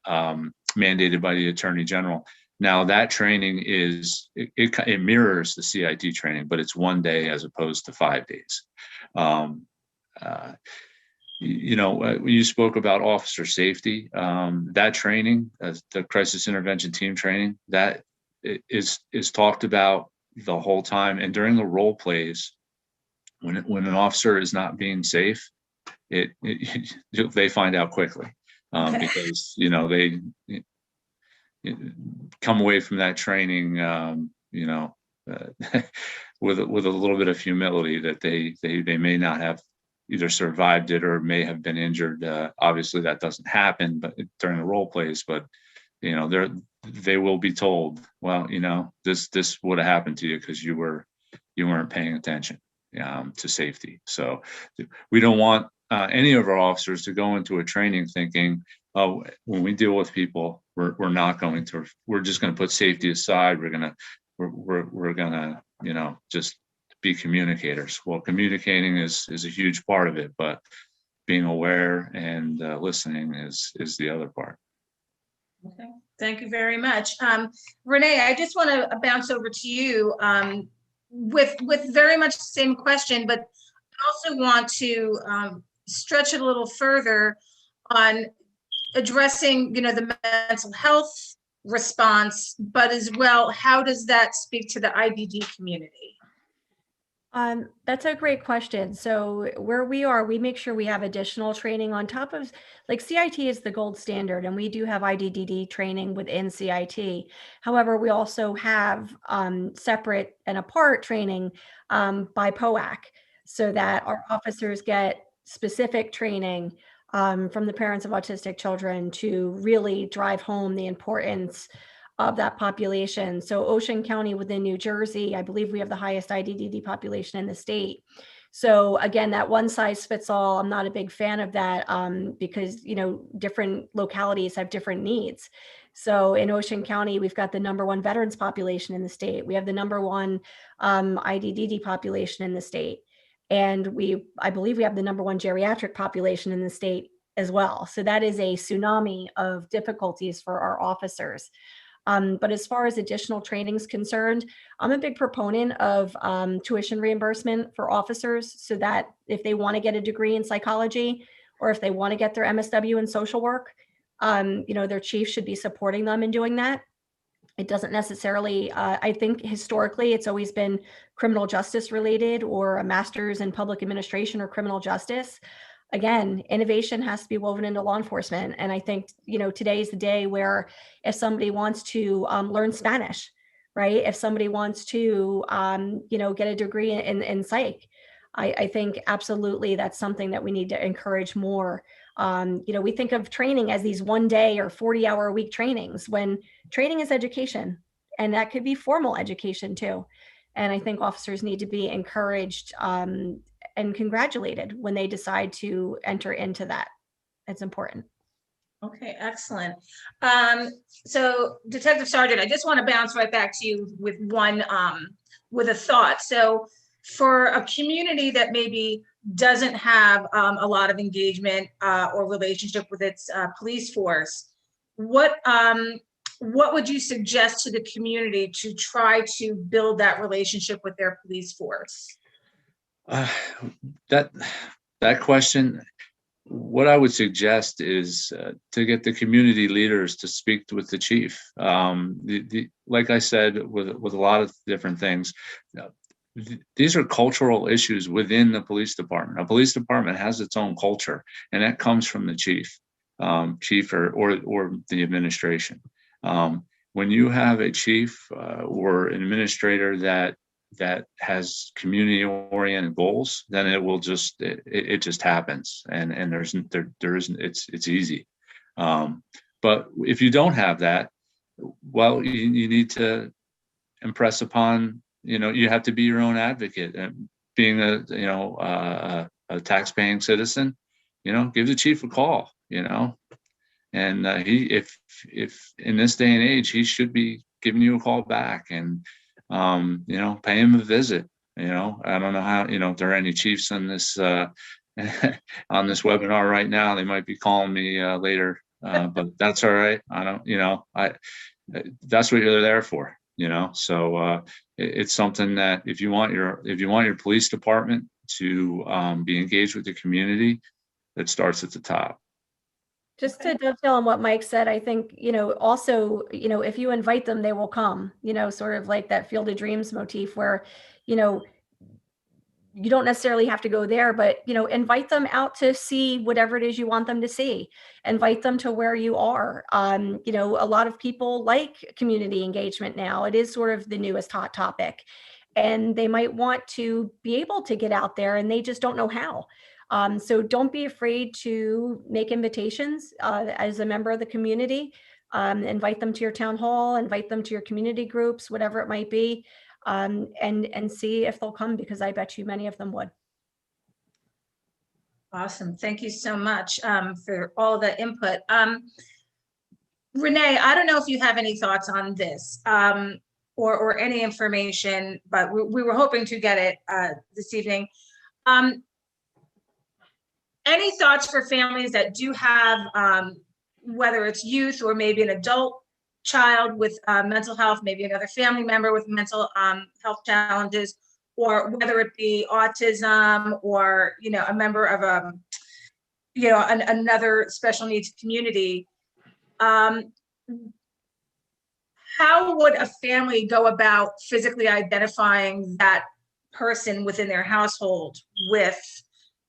mandated by the Attorney General. Now that training it mirrors the CIT training, but it's 1 day as opposed to 5 days. You spoke about officer safety. That training, the crisis intervention team training, that is talked about the whole time. And during the role plays, when an officer is not being safe, they find out quickly because they come away from that training, with a little bit of humility that they may not have either survived it or may have been injured. Obviously, that doesn't happen, but during the role plays, but they will be told, well, this would have happened to you because you weren't paying attention to safety. So we don't want any of our officers to go into a training thinking, oh, when we deal with people, we're just going to put safety aside. We're gonna just be communicators. Well, communicating is a huge part of it, but being aware and listening is the other part. Okay, thank you very much. Renee, I just want to bounce over to you with very much the same question, but I also want to stretch it a little further on addressing, the mental health response, but as well, how does that speak to the IDD community? That's a great question. So where we are, we make sure we have additional training on top of, like, CIT is the gold standard, and we do have IDDD training within CIT. However, we also have separate and apart training by POAC, so that our officers get specific training from the parents of autistic children to really drive home the importance of that population. So Ocean County within New Jersey, I believe we have the highest IDDD population in the state. So again, that one size fits all, I'm not a big fan of that because, different localities have different needs. So in Ocean County, we've got the #1 veterans population in the state. We have the #1 IDDD population in the state. And I believe we have the #1 geriatric population in the state as well. So that is a tsunami of difficulties for our officers. But as far as additional training is concerned, I'm a big proponent of tuition reimbursement for officers, so that if they want to get a degree in psychology or if they want to get their MSW in social work, their chief should be supporting them in doing that. It doesn't necessarily, I think historically it's always been criminal justice related or a master's in public administration or criminal justice. Again, innovation has to be woven into law enforcement. And I think, today is the day where if somebody wants to learn Spanish, right? If somebody wants to, get a degree in psych, I think absolutely that's something that we need to encourage more. We think of training as these 1 day or 40-hour a week trainings, when training is education, and that could be formal education too. And I think officers need to be encouraged and congratulated when they decide to enter into that. It's important. Okay, excellent. So Detective Sergeant, I just want to bounce right back to you with with a thought. So for a community that maybe doesn't have a lot of engagement or relationship with its police force, what would you suggest to the community to try to build that relationship with their police force? That question, what I would suggest is to get the community leaders to speak with the chief. Like I said, with a lot of different things, these are cultural issues within the police department. A police department has its own culture, and that comes from the chief or the administration. When you have a chief or an administrator that has community-oriented goals, then it just happens, and there isn't. It's easy. But if you don't have that, well, you need to impress upon. You have to be your own advocate, and being a tax-paying citizen, give the chief a call, and if in this day and age, he should be giving you a call back and, pay him a visit. I don't know how, if there are any chiefs on this, on this webinar right now. They might be calling me later, but that's all right. I don't, that's what you're there for, so it's something that if you want your police department to be engaged with the community, it starts at the top. Just to dovetail on what Mike said, I think, also, if you invite them, they will come, sort of like that Field of Dreams motif where, you don't necessarily have to go there, but, invite them out to see whatever it is you want them to see. Invite them to where you are. A lot of people like community engagement now. It is sort of the newest hot topic. And they might want to be able to get out there and they just don't know how. So don't be afraid to make invitations as a member of the community. Invite them to your town hall, invite them to your community groups, whatever it might be, and see if they'll come, because I bet you many of them would. Awesome. Thank you so much for all the input. Renee, I don't know if you have any thoughts on this or any information, but we were hoping to get it this evening. Any thoughts for families that do have, whether it's youth or maybe an adult child with mental health, maybe another family member with mental health challenges, or whether it be autism or, a member of another special needs community? How would a family go about physically identifying that person within their household with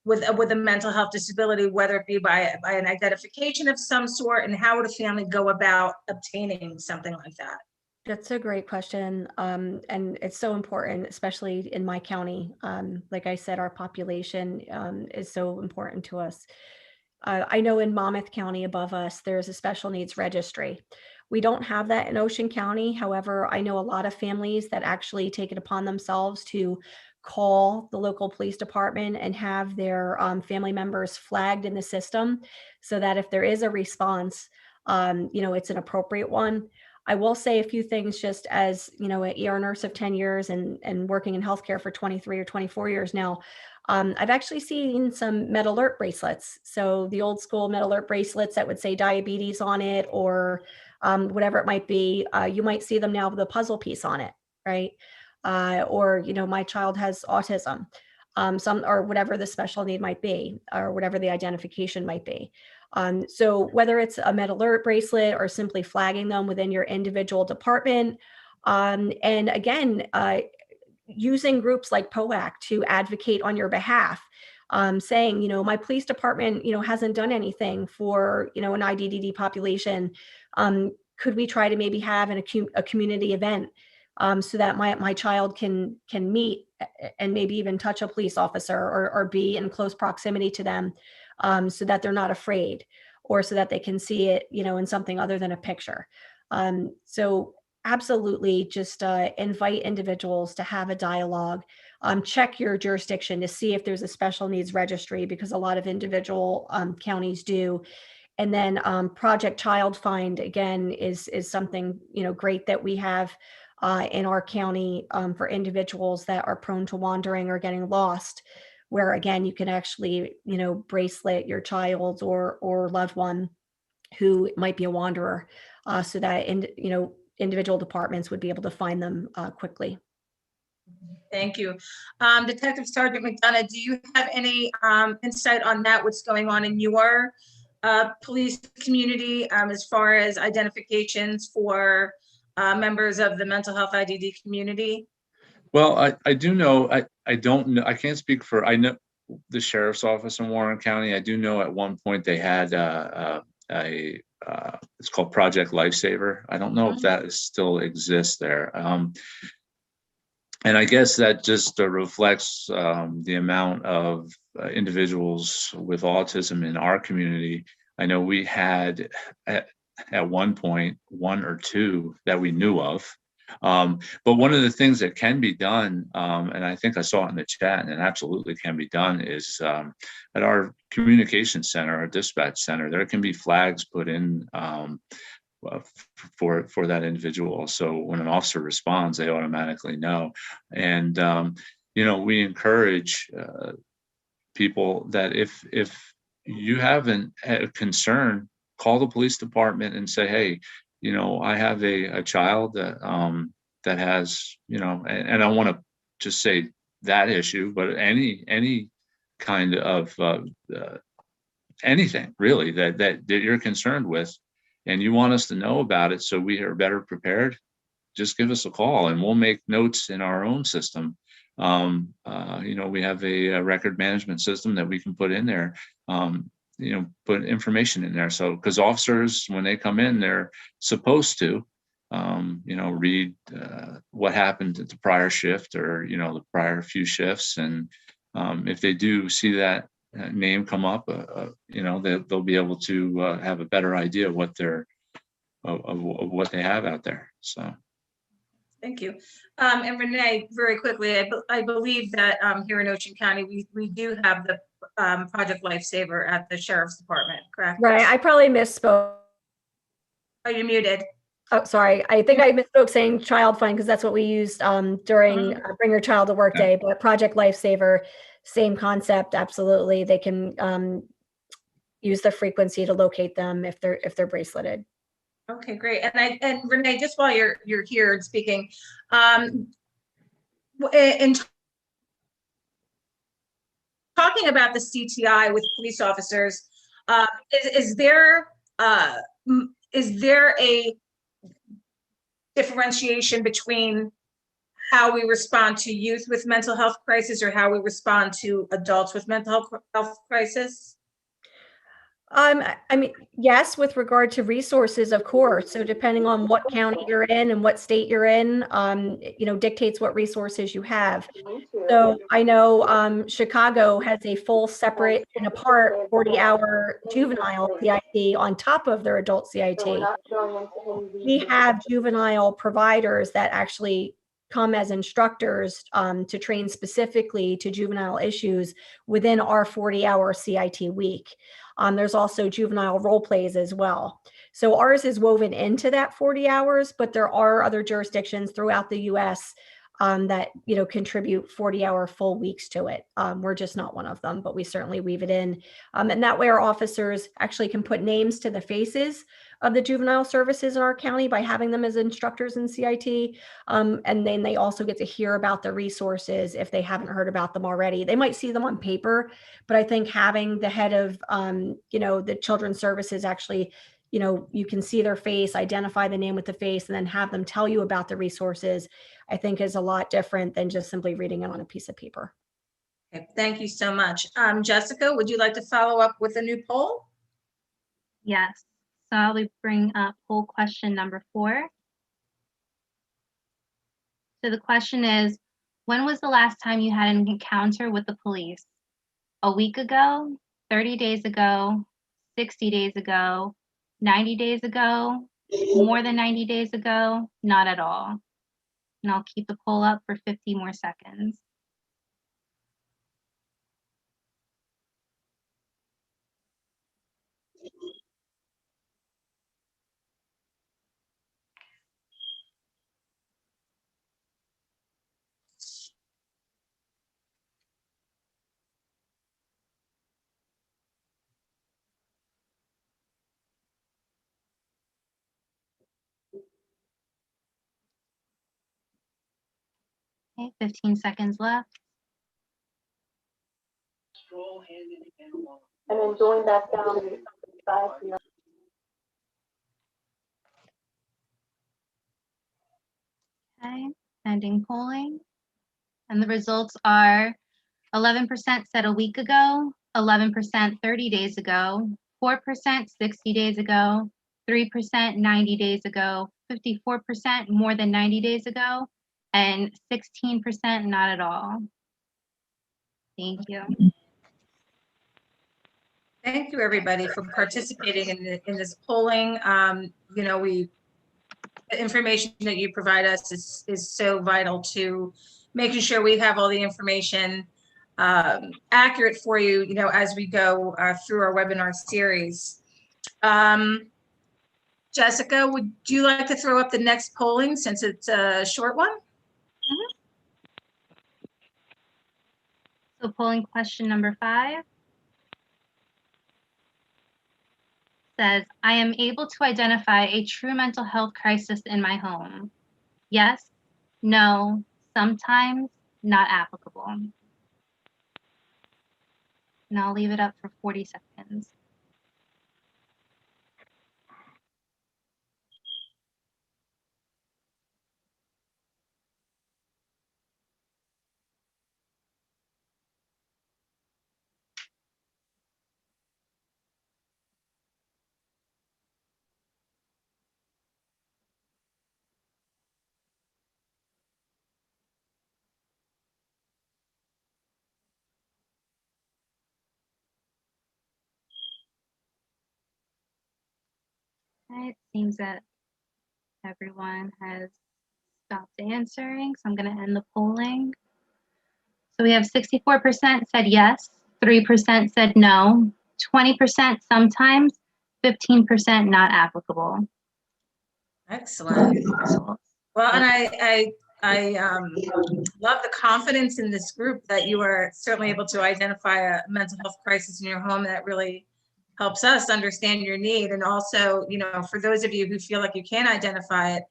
a mental health disability, whether it be by an identification of some sort, and how would a family go about obtaining something like that? That's a great question. And it's so important, especially in my county. Like I said, our population is so important to us. I know in Monmouth County above us, there's a special needs registry. We don't have that in Ocean County. However, I know a lot of families that actually take it upon themselves to call the local police department and have their family members flagged in the system, so that if there is a response, it's an appropriate one. I will say a few things, just as, an ER nurse of 10 years and working in healthcare for 23 or 24 years now. I've actually seen some Med Alert bracelets. So the old school Med Alert bracelets that would say diabetes on it, or whatever it might be. You might see them now with a puzzle piece on it, right? Or, my child has autism, or whatever the special need might be, or whatever the identification might be. So whether it's a Med Alert bracelet or simply flagging them within your individual department, and again, using groups like POAC to advocate on your behalf, saying, my police department, hasn't done anything for, an IDDD population. Could we try to maybe have a community event so that my child can meet and maybe even touch a police officer or be in close proximity to them, so that they're not afraid, or so that they can see it, in something other than a picture. So absolutely, just invite individuals to have a dialogue. Check your jurisdiction to see if there's a special needs registry, because a lot of individual counties do. And then Project Child Find, again, is something, great that we have in our county for individuals that are prone to wandering or getting lost, where again, you can actually, bracelet your child or loved one who might be a wanderer, so that, individual departments would be able to find them quickly. Thank you. Detective Sergeant McDonough, do you have any insight on that? What's going on in your police community as far as identifications for members of the mental health IDD community? Well, I do know, I don't know, I can't speak for, I know the sheriff's office in Warren County. I do know at one point they had it's called Project Lifesaver. I don't know if that still exists there. And I guess that just reflects the amount of individuals with autism in our community. I know we had at one point 1 or 2 that we knew of. But one of the things that can be done, and I think I saw it in the chat, and it absolutely can be done, is at our communication center, our dispatch center, there can be flags put in for that individual. So when an officer responds, they automatically know. And we encourage people that if you have a concern, call the police department and say, hey, I have a child that has, and I want to just say that issue, but any kind of anything really that you're concerned with, and you want us to know about it so we are better prepared, just give us a call and we'll make notes in our own system. We have a record management system that we can put in there, put information in there. So, because officers, when they come in, they're supposed to, read what happened at the prior shift or, the prior few shifts. And if they do see that name come up, they'll be able to have a better idea of what what they have out there. So. Thank you. And Renee, very quickly, I believe that here in Ocean County, we do have the Project Lifesaver at the Sheriff's Department, correct? Right, I probably misspoke. Are you muted? Oh, sorry. I think I misspoke saying Child Fund because that's what we used during Bring Your Child to Work Day. But Project Lifesaver, same concept. Absolutely, they can use the frequency to locate them if they're braceleted. Okay, great. And Renee, just while you're here and speaking, in talking about the CTI with police officers, is there a differentiation between how we respond to youth with mental health crisis or how we respond to adults with mental health crisis? I mean, yes, with regard to resources, of course. So depending on what county you're in and what state you're in, dictates what resources you have. So I know Chicago has a full, separate and apart 40-hour juvenile CIT on top of their adult CIT. We have juvenile providers that actually come as instructors to train specifically to juvenile issues within our 40-hour CIT week. There's also juvenile role plays as well. So ours is woven into that 40 hours, but there are other jurisdictions throughout the US that, contribute 40-hour full weeks to it. We're just not one of them, but we certainly weave it in. And that way our officers actually can put names to the faces of the juvenile services in our county by having them as instructors in CIT. And then they also get to hear about the resources if they haven't heard about them already. They might see them on paper, but I think having the head of, the children's services actually, you can see their face, identify the name with the face, and then have them tell you about the resources, I think is a lot different than just simply reading it on a piece of paper. Okay, thank you so much. Jessica, would you like to follow up with a new poll? Yes. So I'll bring up poll question number 4. So the question is, when was the last time you had an encounter with the police? A week ago, 30 days ago, 60 days ago, 90 days ago, more than 90 days ago, not at all. And I'll keep the poll up for 50 more seconds. Okay, 15 seconds left. And then going back down to 5. Okay, ending polling. And the results are 11% said a week ago, 11% 30 days ago, 4% 60 days ago, 3% 90 days ago, 54% more than 90 days ago, and 16% not at all. Thank you. Thank you, everybody, for participating in this polling. the information that you provide us is so vital to making sure we have all the information accurate for you, you know, as we go through our webinar series. Jessica, would you like to throw up the next polling since it's a short one? So polling question number 5 says, I am able to identify a true mental health crisis in my home. Yes, no, sometimes, not applicable. And I'll leave it up for 40 seconds. It seems that everyone has stopped answering, so I'm going to end the polling. So we have 64% said yes, 3% said no, 20% sometimes, 15% not applicable. Excellent. Well, and I love the confidence in this group that you are certainly able to identify a mental health crisis in your home. That really helps us understand your need. And also, you know, for those of you who feel like you can identify it,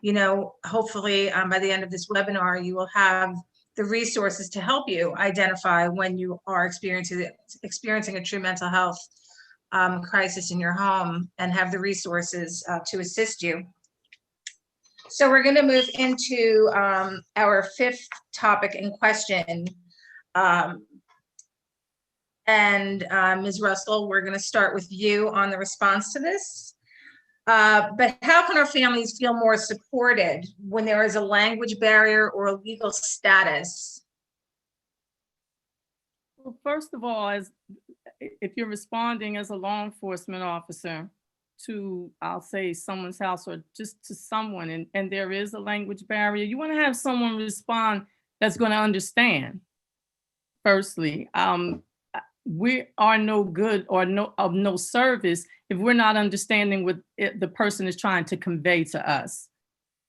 you know, hopefully by the end of this webinar, you will have the resources to help you identify when you are experiencing a true mental health crisis in your home, and have the resources to assist you. So we're going to move into our 5th topic in question. Ms. Russell, we're going to start with you on the response to this. But how can our families feel more supported when there is a language barrier or a legal status? Well, first of all, if you're responding as a law enforcement officer to, I'll say, someone's house or just to someone, and there is a language barrier, you want to have someone respond that's going to understand. Firstly, we are no good or of no service if we're not understanding what the person is trying to convey to us.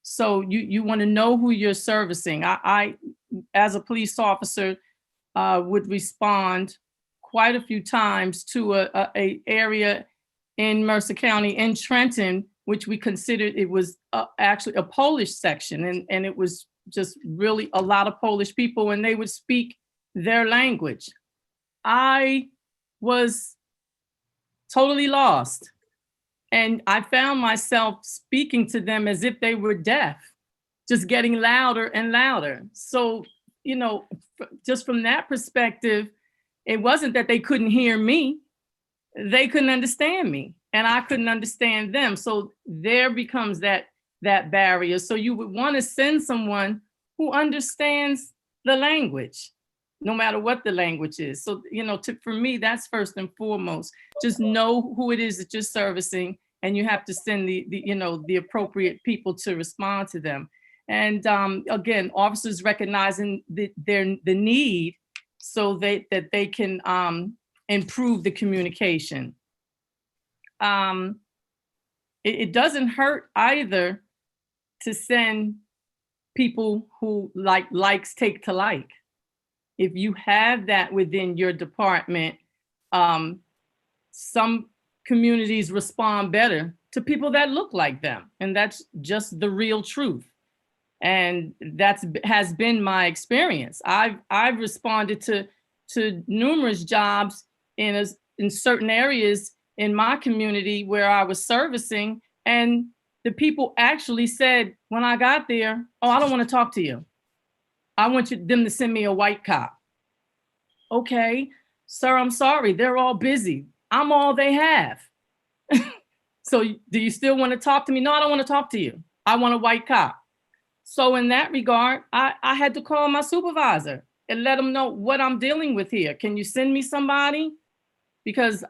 So you want to know who you're servicing. I as a police officer, would respond quite a few times to a area in Mercer County in Trenton, which we considered it was actually a Polish section, and it was just really a lot of Polish people, and they would speak their language. I was totally lost, and I found myself speaking to them as if they were deaf, just getting louder and louder. So, you know, just from that perspective, it wasn't that they couldn't hear me, they couldn't understand me, and I couldn't understand them. So there becomes that barrier. So you would want to send someone who understands the language, no matter what the language is. So, you know, for me, that's first and foremost. Just know who it is that you're servicing, and you have to send the appropriate people to respond to them. And again, officers recognizing the need so that they can improve the communication. It doesn't hurt either to send people who likes take to like. If you have that within your department, some communities respond better to people that look like them, and that's just the real truth. And that has been my experience. I've responded to numerous jobs in certain areas in my community where I was servicing, and the people actually said when I got there, "Oh, I don't want to talk to you. I want them to send me a white cop." Okay, sir, I'm sorry, they're all busy. I'm all they have. So do you still want to talk to me? No, I don't want to talk to you. I want a white cop. So in that regard, I had to call my supervisor and let them know what I'm dealing with here. Can you send me somebody? Because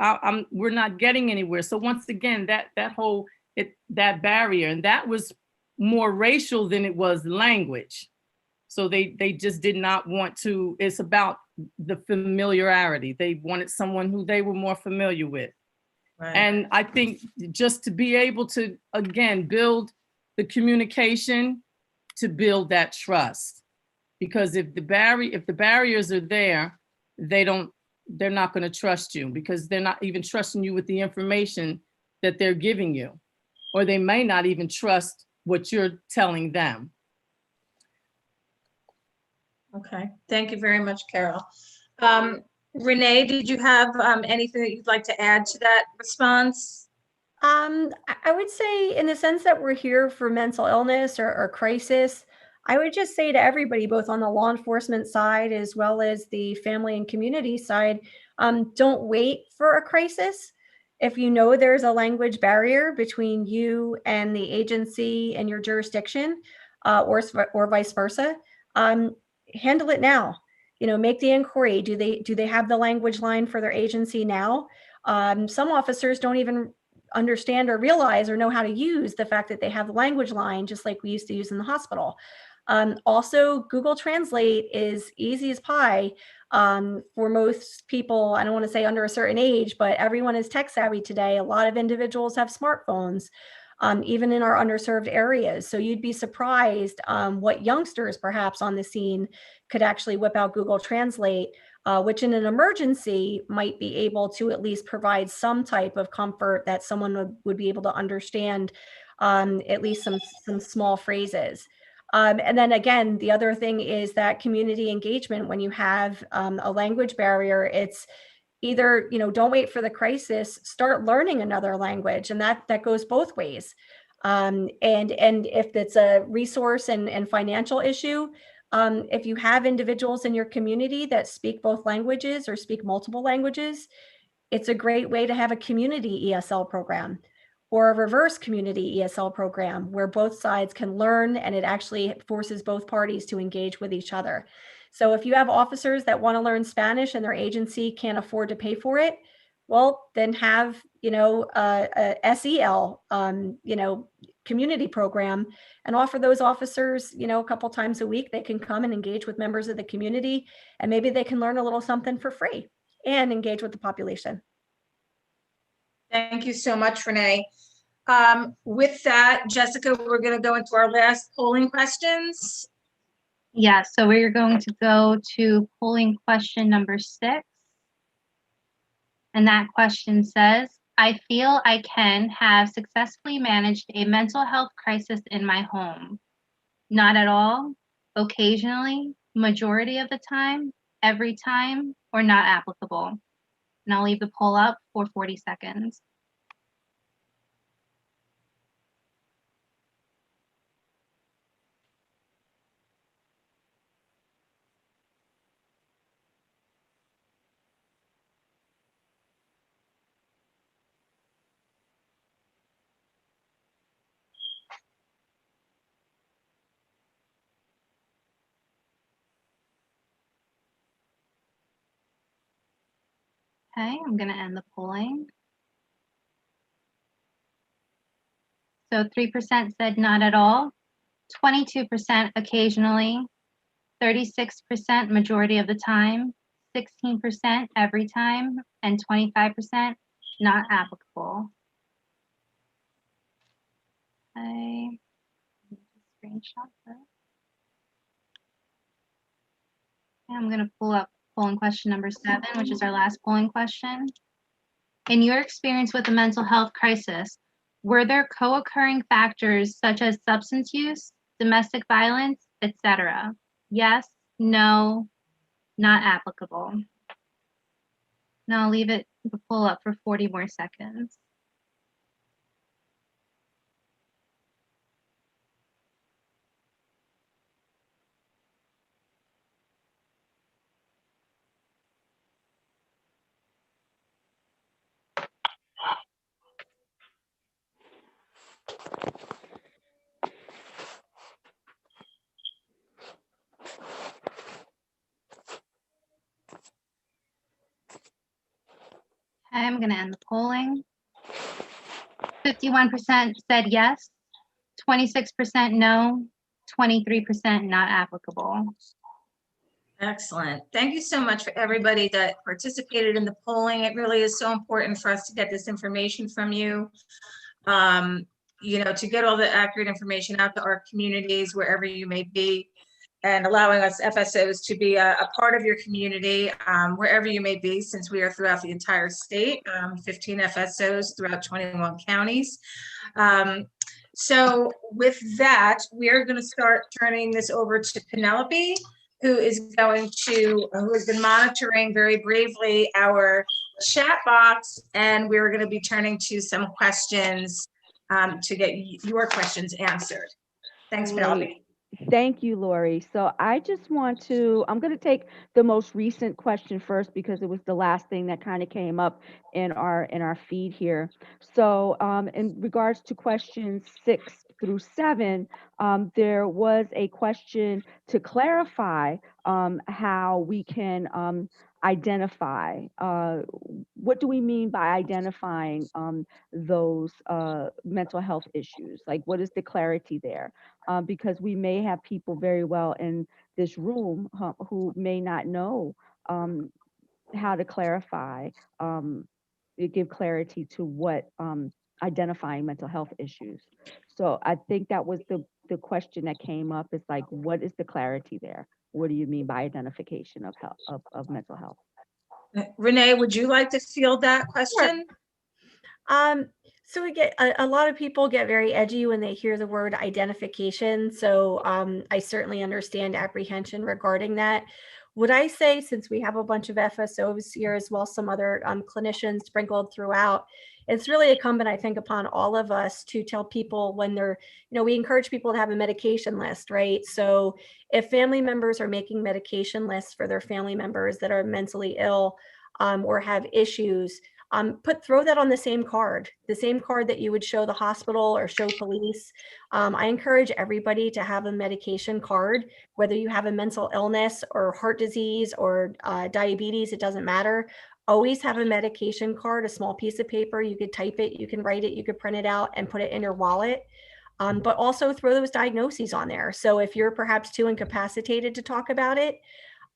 we're not getting anywhere. So once again, that barrier, and that was more racial than it was language. So they just did not want to, it's about the familiarity. They wanted someone who they were more familiar with. And I think just to be able to, again, build the communication to build that trust. Because if the barriers are there, they're not going to trust you, because they're not even trusting you with the information that they're giving you, or they may not even trust what you're telling them. Okay, thank you very much, Carol. Renee, did you have anything that you'd like to add to that response? I would say, in the sense that we're here for mental illness or crisis, I would just say to everybody, both on the law enforcement side as well as the family and community side, don't wait for a crisis. If you know there's a language barrier between you and the agency and your jurisdiction, or vice versa, handle it now. You know, make the inquiry. Do they have the language line for their agency now? Some officers don't even understand or realize or know how to use the fact that they have the language line, just like we used to use in the hospital. Also, Google Translate is easy as pie for most people. I don't want to say under a certain age, but everyone is tech savvy today. A lot of individuals have smartphones, even in our underserved areas. So you'd be surprised what youngsters perhaps on the scene could actually whip out Google Translate, which in an emergency might be able to at least provide some type of comfort that someone would be able to understand at least some small phrases. And then again, the other thing is that community engagement. When you have a language barrier, it's either, you know, don't wait for the crisis, start learning another language. And that goes both ways. And if it's a resource and financial issue, if you have individuals in your community that speak both languages or speak multiple languages, it's a great way to have a community ESL program or a reverse community ESL program where both sides can learn, and it actually forces both parties to engage with each other. So if you have officers that want to learn Spanish and their agency can't afford to pay for it, well, then have, you know, a SEL, you know, community program, and offer those officers, you know, a couple times a week. They can come and engage with members of the community, and maybe they can learn a little something for free and engage with the population. Thank you so much, Renee. With that, Jessica, we're going to go into our last polling questions. Yeah, so we're going to go to polling question number 6. And that question says, I feel I can have successfully managed a mental health crisis in my home. Not at all, occasionally, majority of the time, every time, or not applicable. And I'll leave the poll up for 40 seconds. Okay, I'm going to end the polling. So 3% said not at all, 22% occasionally, 36% majority of the time, 16% every time, and 25% not applicable. Okay, screenshot that. Okay, I'm going to pull up polling question number 7, which is our last polling question. In your experience with a mental health crisis, were there co-occurring factors such as substance use, domestic violence, etc.? Yes, no, not applicable. Now I'll leave it to pull up for 40 more seconds. Okay, I'm going to end the polling. 51% said yes, 26% no, 23% not applicable. Excellent. Thank you so much for everybody that participated in the polling. It really is so important for us to get this information from you. You know, to get all the accurate information out to our communities, wherever you may be, and allowing us FSOs to be a part of your community, wherever you may be, since we are throughout the entire state, 15 FSOs throughout 21 counties. So with that, we are going to start turning this over to Penelope, who has been monitoring very bravely our chat box, and we're going to be turning to some questions to get your questions answered. Thanks, Penelope. Thank you, Lori. So I just want to, I'm going to take the most recent question first because it was the last thing that kind of came up in our feed here. So in regards to questions 6 through 7, there was a question to clarify how we can identify. What do we mean by identifying those mental health issues? Like, what is the clarity there? Because we may have people very well in this room who may not know how to clarify, give clarity to what identifying mental health issues. So I think that was the question that came up, is like, what is the clarity there? What do you mean by identification of health, of mental health? Renee, would you like to field that question? Sure. So we get a lot of people get very edgy when they hear the word identification. So I certainly understand apprehension regarding that. Would I say, since we have a bunch of FSOs here as well, some other clinicians sprinkled throughout, it's really incumbent, I think, upon all of us to tell people when they're, we encourage people to have a medication list, right? So if family members are making medication lists for their family members that are mentally ill or have issues, throw that on the same card that you would show the hospital or show police. I encourage everybody to have a medication card, whether you have a mental illness or heart disease or diabetes, it doesn't matter. Always have a medication card, a small piece of paper. You could type it, you can write it, you could print it out and put it in your wallet. But also throw those diagnoses on there. So if you're perhaps too incapacitated to talk about it,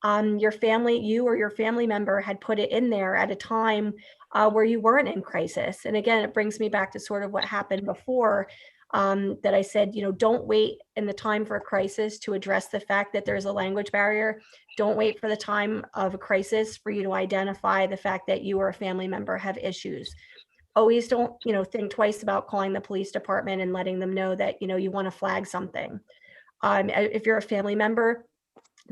you or your family member had put it in there at a time where you weren't in crisis. And again, it brings me back to sort of what happened before, that I said, don't wait in the time for a crisis to address the fact that there's a language barrier. Don't wait for the time of a crisis for you to identify the fact that you or a family member have issues. Always don't, think twice about calling the police department and letting them know that, you want to flag something. If you're a family member,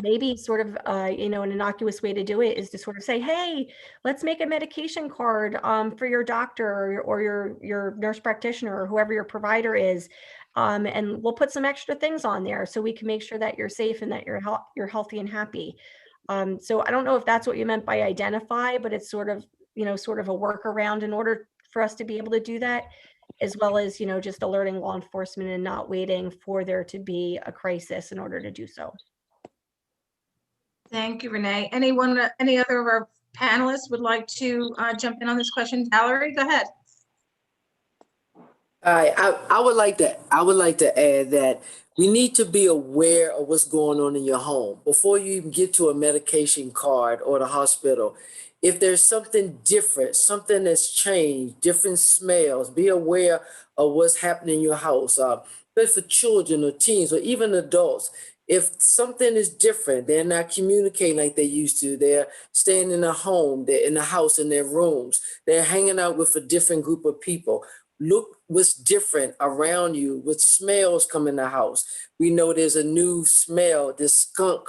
maybe sort of, an innocuous way to do it is to sort of say, hey, let's make a medication card for your doctor or your nurse practitioner or whoever your provider is. And we'll put some extra things on there so we can make sure that you're safe and that you're healthy and happy. So I don't know if that's what you meant by identify, but it's sort of a workaround in order for us to be able to do that, as well as, just alerting law enforcement and not waiting for there to be a crisis in order to do so. Thank you, Renee. Any other of our panelists would like to jump in on this question? Valerie, go ahead. I would like to add that we need to be aware of what's going on in your home before you even get to a medication card or the hospital. If there's something different, something that's changed, different smells, be aware of what's happening in your house. But for children or teens or even adults, if something is different, they're not communicating like they used to, they're staying in a home, they're in the house, in their rooms, they're hanging out with a different group of people. Look what's different around you, what smells come in the house. We know there's a new smell, this skunk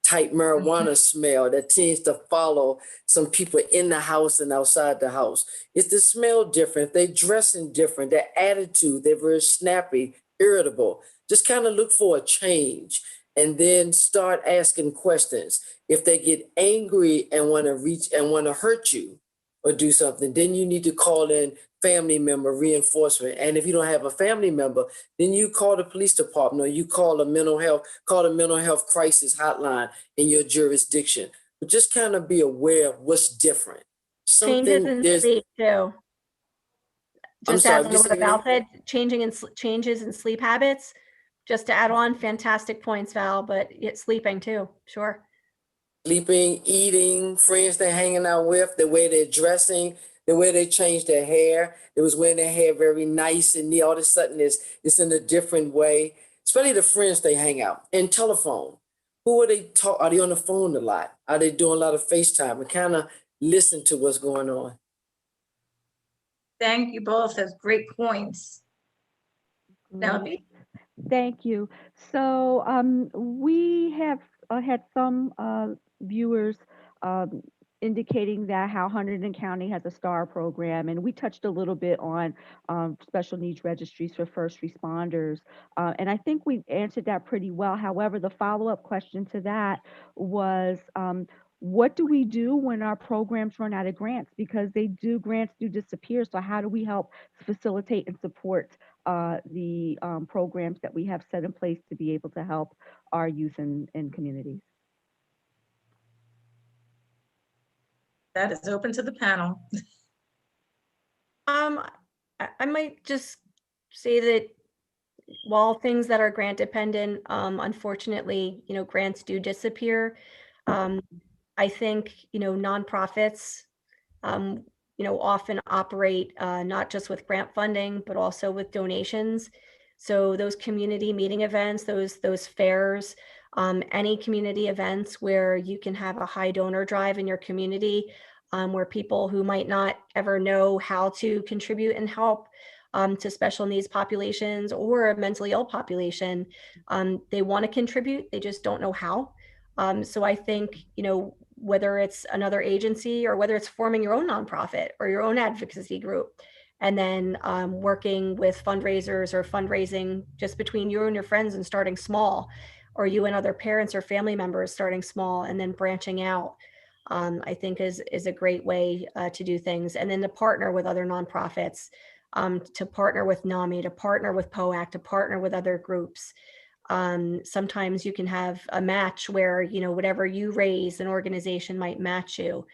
type marijuana smell that tends to follow some people in the house and outside the house. Is the smell different? They're dressing different, their attitude, they're very snappy, irritable. Just kind of look for a change and then start asking questions. If they get angry and want to hurt you or do something, then you need to call in family member reinforcement. And if you don't have a family member, then you call the police department or you call the mental health crisis hotline in your jurisdiction. But just kind of be aware of what's different. Changes in sleep too. I'm Just to add sorry, on you to say what again? Val said, changes in sleep habits. Just to add on, fantastic points, Val, but sleeping too, sure. Sleeping, eating, friends they're hanging out with, the way they're dressing, the way they change their hair. They was wearing their hair very nice and neat. All of a sudden it's in a different way. Especially the friends they hang out. And telephone. Who are they talk? Are they on the phone a lot? Are they doing a lot of FaceTime and kind of listen to what's going on? Thank you both. Those great points. Penelope? Thank you. So we have had some viewers indicating that how Hunterdon County has a STAR program, and we touched a little bit on special needs registries for first responders, and I think we answered that pretty well. However, the follow-up question to that was, what do we do when our programs run out of grants? Because grants do disappear. So how do we help facilitate and support the programs that we have set in place to be able to help our youth and communities? That is open to the panel. I might just say that while things that are grant dependent, unfortunately, grants do disappear. I think, nonprofits, often operate not just with grant funding, but also with donations. So those community meeting events, those fairs, any community events where you can have a high donor drive in your community, where people who might not ever know how to contribute and help to special needs populations or a mentally ill population, they want to contribute, they just don't know how. So I think, whether it's another agency or whether it's forming your own nonprofit or your own advocacy group, and then working with fundraisers or fundraising just between you and your friends and starting small, or you and other parents or family members starting small and then branching out, I think is a great way to do things. And then to partner with other nonprofits, to partner with NAMI, to partner with POAC, to partner with other groups. Sometimes you can have a match where, whatever you raise, an organization might match you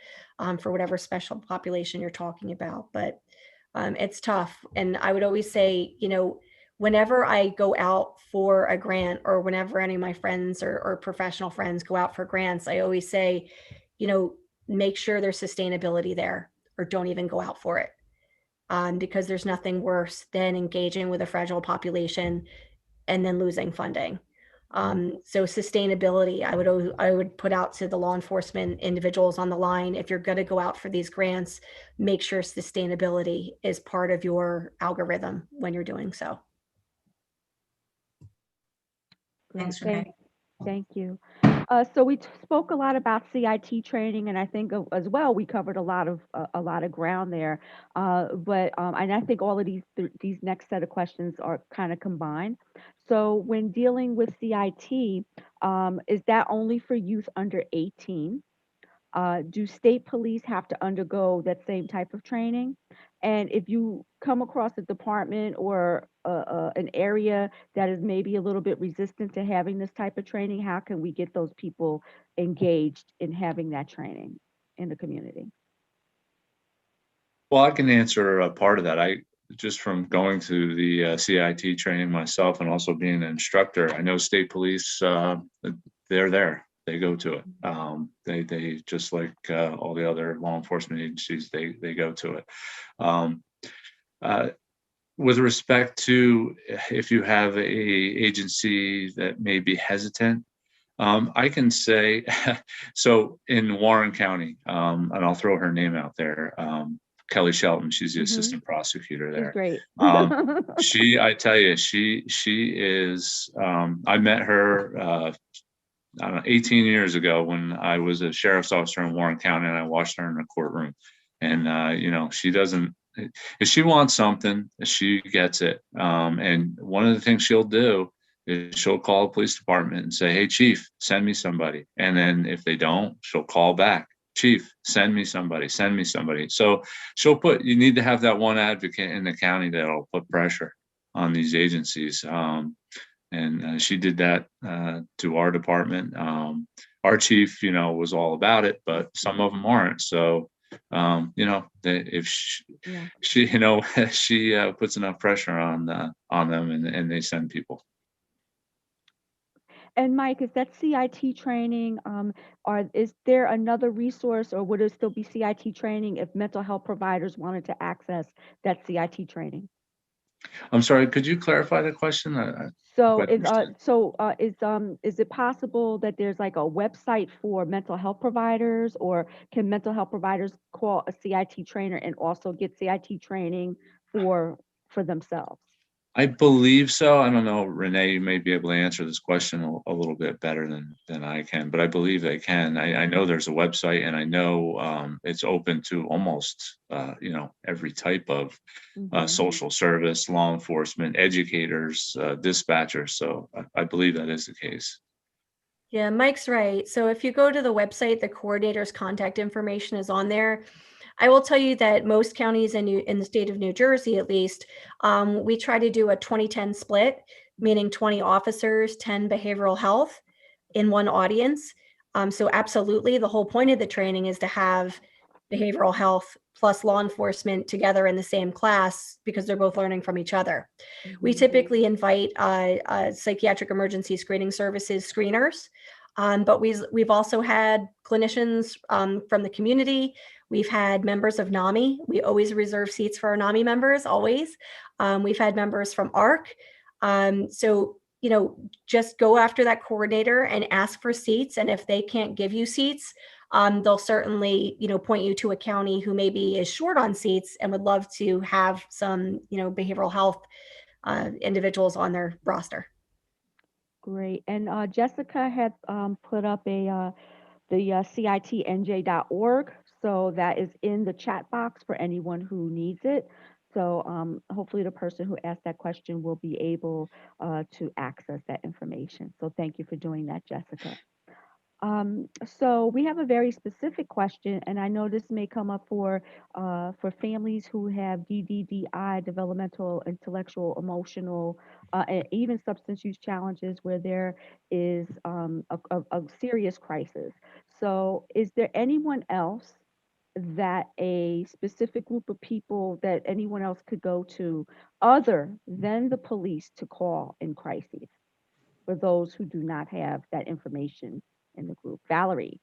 for whatever special population you're talking about. But it's tough. And I would always say, whenever I go out for a grant, or whenever any of my friends or professional friends go out for grants, I always say, make sure there's sustainability there, or don't even go out for it. Because there's nothing worse than engaging with a fragile population and then losing funding. So sustainability, I would put out to the law enforcement individuals on the line, if you're going to go out for these grants, make sure sustainability is part of your algorithm when you're doing so. Thanks, Renee. Thank you. So we spoke a lot about CIT training, and I think as well we covered a lot of ground there. And I think all of these next set of questions are kind of combined. So when dealing with CIT, is that only for youth under 18? Do state police have to undergo that same type of training? And if you come across a department or an area that is maybe a little bit resistant to having this type of training, how can we get those people engaged in having that training in the community? Well, I can answer a part of that. Just from going to the CIT training myself and also being an instructor, I know state police, they're there. They go to it. They just like all the other law enforcement agencies, they go to it. With respect to if you have a agency that may be hesitant, I can say, so in Warren County, and I'll throw her name out there, Kelly Shelton, she's the assistant prosecutor there. She's great. I tell you, she is, I met her, I don't know, 18 years ago when I was a sheriff's officer in Warren County, and I watched her in the courtroom. And, she doesn't, if she wants something, she gets it. And one of the things she'll do is she'll call the police department and say, hey, chief, send me somebody. And then if they don't, she'll call back. Chief, send me somebody. So you need to have that one advocate in the county that'll put pressure on these agencies. And she did that to our department. Our chief, was all about it, but some of them aren't. So You know, if Yeah. she, you know, she puts enough pressure on them, and they send people. And Mike, is that CIT training, or is there another resource, or would it still be CIT training if mental health providers wanted to access that CIT training? I'm sorry, could you clarify the question? So quite understand. is it possible that there's like a website for mental health providers, or can mental health providers call a CIT trainer and also get CIT training for themselves? I believe so. I don't know, Renee, you may be able to answer this question a little bit better than I can, but I believe they can. I know there's a website, and I know it's open to almost you know, every type of social service, law enforcement, educators, dispatchers. So I believe that is the case. Yeah, Mike's right. So if you go to the website, the coordinator's contact information is on there. I will tell you that most counties in the state of New Jersey, at least, we try to do a 20-10 split, meaning 20 officers, 10 behavioral health in one audience. So absolutely, the whole point of the training is to have behavioral health plus law enforcement together in the same class because they're both learning from each other. We typically invite psychiatric emergency screening services screeners, but we've also had clinicians from the community. We've had members of NAMI. We always reserve seats for our NAMI members, always. We've had members from ARC. So, you know, just go after that coordinator and ask for seats. And if they can't give you seats, they'll certainly, you know, point you to a county who maybe is short on seats and would love to have some, you know, behavioral health individuals on their roster. Great. And Jessica had put up the citnj.org. So that is in the chat box for anyone who needs it. So hopefully the person who asked that question will be able to access that information. So thank you for doing that, Jessica. So we have a very specific question, and I know this may come up for families who have DDDI, developmental, intellectual, emotional, and even substance use challenges where there is a serious crisis. So is there anyone else that a specific group of people that anyone else could go to other than the police to call in crises for those who do not have that information in the group? Valerie.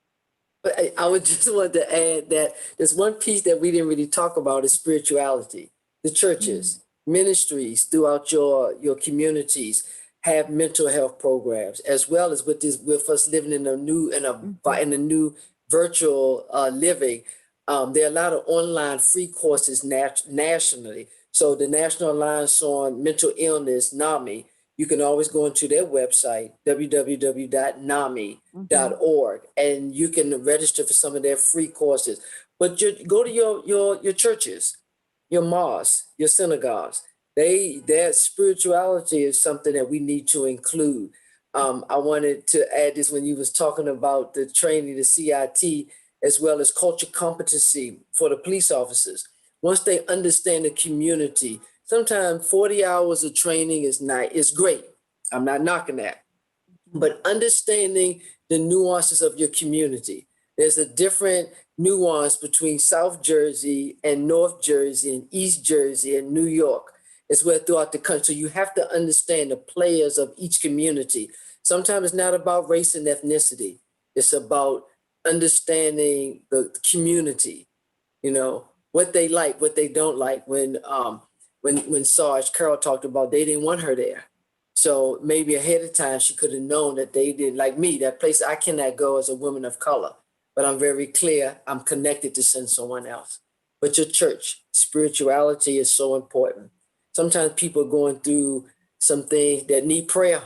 But I would just want to add that there's one piece that we didn't really talk about is spirituality. The churches, ministries throughout your communities have mental health programs, as well as with us living in a new virtual living. There are a lot of online free courses nationally. So the National Alliance on Mental Illness, NAMI, you can always go into their website, www.nami.org, and you can register for some of their free courses. But go to your churches, your mosques, your synagogues. Their spirituality is something that we need to include. I wanted to add this when you was talking about the training, the CIT, as well as culture competency for the police officers. Once they understand the community, sometimes 40 hours of training is great. I'm not knocking that. But understanding the nuances of your community. There's a different nuance between South Jersey and North Jersey and East Jersey and New York, as well throughout the country. You have to understand the players of each community. Sometimes it's not about race and ethnicity. It's about understanding the community, you know, what they like, what they don't like. When Sarge Carol talked about they didn't want her there. So maybe ahead of time, she could have known that they didn't like me, that place I cannot go as a woman of color, but I'm very clear, I'm connected to send someone else. But your church, spirituality is so important. Sometimes people are going through some things that need prayer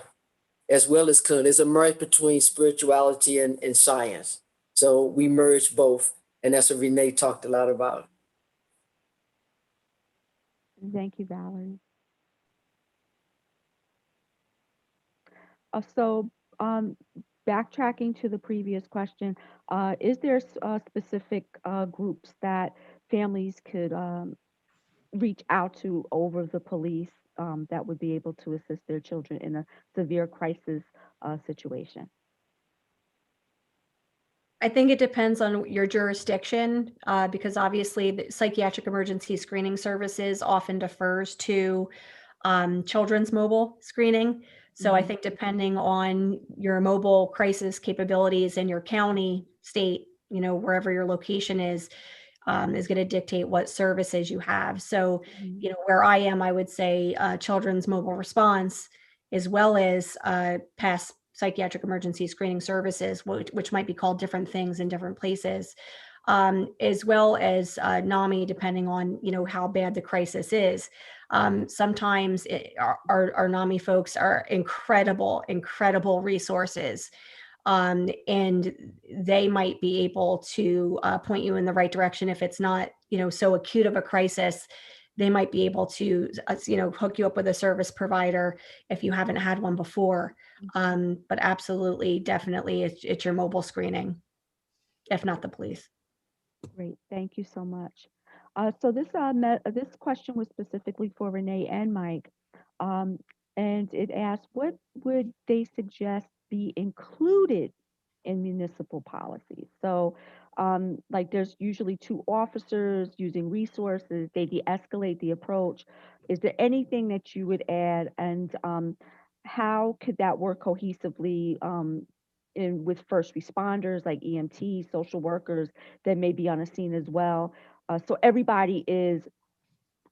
as well as clinical. There's a merge between spirituality and science. So we merge both. And that's what Renee talked a lot about. Thank you, Valerie. So backtracking to the previous question, is there specific groups that families could reach out to over the police that would be able to assist their children in a severe crisis situation? I think it depends on your jurisdiction, because obviously the psychiatric emergency screening services often defers to children's mobile screening. So I Mhm. think depending on your mobile crisis capabilities in your county, state, wherever your location is going to dictate what services you have. So, Mhm. where I am, I would say children's mobile response, as well as past psychiatric emergency screening services, which might be called different things in different places, as well as NAMI, depending on how bad the crisis is. Sometimes our NAMI folks are incredible resources, and they might be able to point you in the right direction if it's not so acute of a crisis. They might be able to hook you up with a service provider if you haven't had one before. But absolutely, definitely, it's your mobile screening, if not the police. Great, thank you so much. So this question was specifically for Renee and Mike, um, and it asked, what would they suggest be included in municipal policies? So, like, there's usually two officers using resources. They de-escalate the approach. Is there anything that you would add, and how could that work cohesively with first responders like EMTs, social workers that may be on a scene as well? So everybody is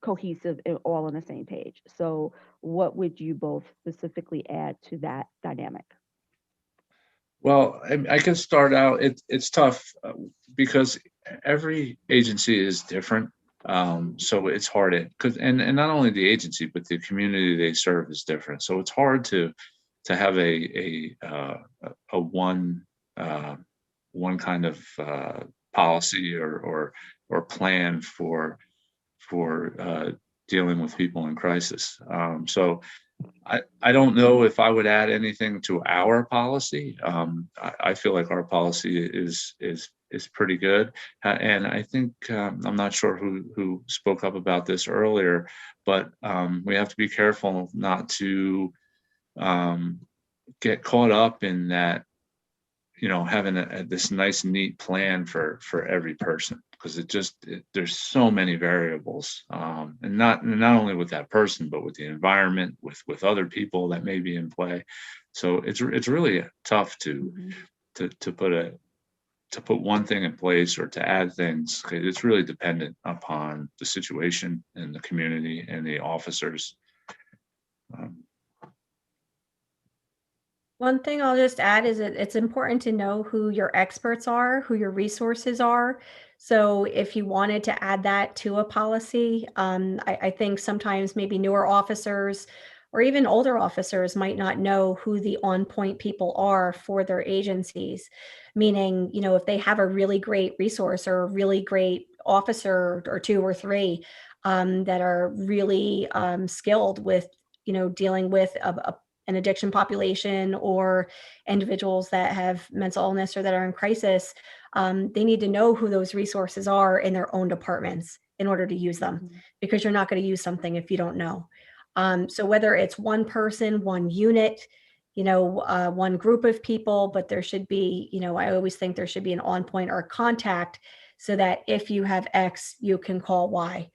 cohesive and all on the same page. So what would you both specifically add to that dynamic? Well, I can start out. It's tough because every agency is different. So it's hard and not only the agency, but the community they serve is different. So it's hard to have a one kind of policy or plan for dealing with people in crisis. So I don't know if I would add anything to our policy. I feel like our policy is pretty good, and I think I'm not sure who spoke up about this earlier, but we have to be careful not to get caught up in that. Having this nice, neat plan for every person, because there's so many variables, and not only with that person, but with the environment, with other people that may be in play. So it's really tough to put one thing in place or to add things. It's really dependent upon the situation and the community and the officers. One thing I'll just add is that it's important to know who your experts are, who your resources are. So if you wanted to add that to a policy, I think sometimes maybe newer officers or even older officers might not know who the on-point people are for their agencies. Meaning, if they have a really great resource or a really great officer or two or three that are really skilled with, dealing with an addiction population or individuals that have mental illness or that are in crisis, they need to know who those resources are in their own departments in order to use them, because you're not going to use something if you don't know. So whether it's one person, one unit, one group of people, but there should be, I always think there should be an on point or a contact so that if you have X, you can call Y.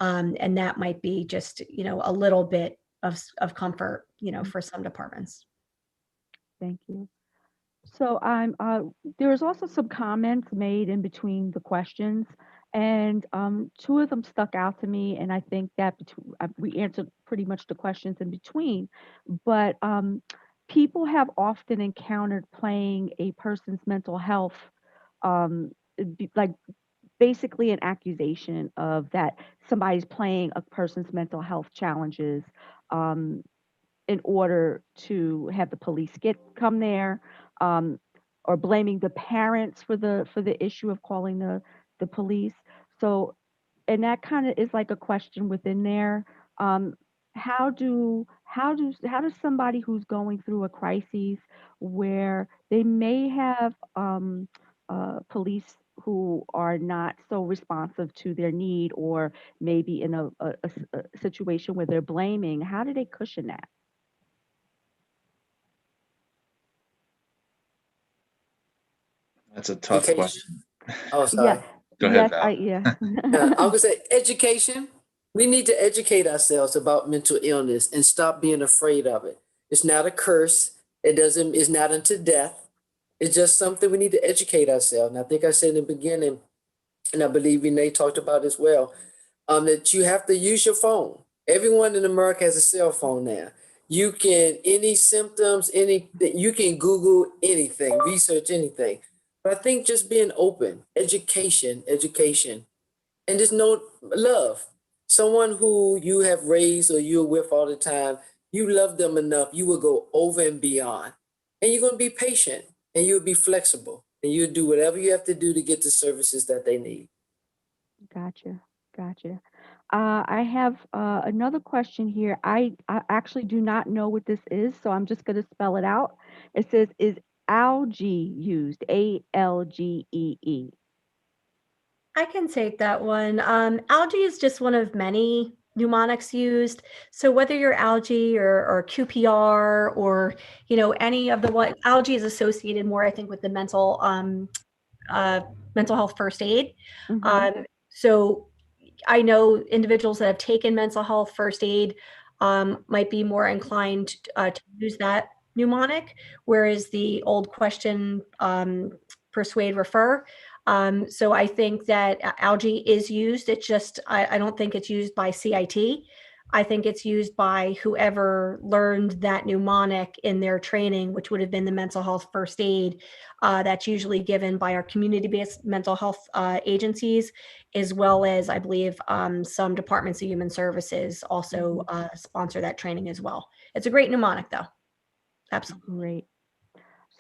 And that might be just, a little bit of comfort, for some departments. Thank you. So there was also some comments made in between the questions, and two of them stuck out to me, and I think that we answered pretty much the questions in between, but people have often encountered playing a person's mental health, like basically an accusation of that somebody's playing a person's mental health challenges um, in order to have the police come there, um, or blaming the parents for the issue of calling the police. So, and that kind of is like a question within there. Um, how does somebody who's going through a crisis where they may have police who are not so responsive to their need, or maybe in a situation where they're blaming, how do they cushion that? That's a tough case- question. Oh, sorry. Go ahead, Yes, Val. yeah. I was gonna say education. We need to educate ourselves about mental illness and stop being afraid of it. It's not a curse. It's not unto death. It's just something we need to educate ourselves. And I think I said in the beginning, and I believe Renee talked about as well, that you have to use your phone. Everyone in America has a cell phone now. You can, any symptoms, you can Google anything, research anything. But I think just being open, education, and just know love. Someone who you have raised or you're with all the time, you love them enough, you will go over and beyond. And you're going to be patient and you'll be flexible and you'll do whatever you have to do to get the services that they need. Gotcha. I have another question here. I actually do not know what this is, so I'm just going to spell it out. It says, is algae used? ALGEE. I can take that one. Algae is just one of many mnemonics used. So whether you're algae or QPR or, any of the what algae is associated more, I think, with the mental health first aid. So I know individuals that have taken mental health first aid might be more inclined to use that mnemonic, whereas the old question, persuade, refer. So I think that algae is used. It's just, I don't think it's used by CIT. I think it's used by whoever learned that mnemonic in their training, which would have been the mental health first aid. That's usually given by our community-based mental health agencies, as well as, I believe, some departments of human services also sponsor that training as well. It's a great mnemonic, though. Absolutely. Great.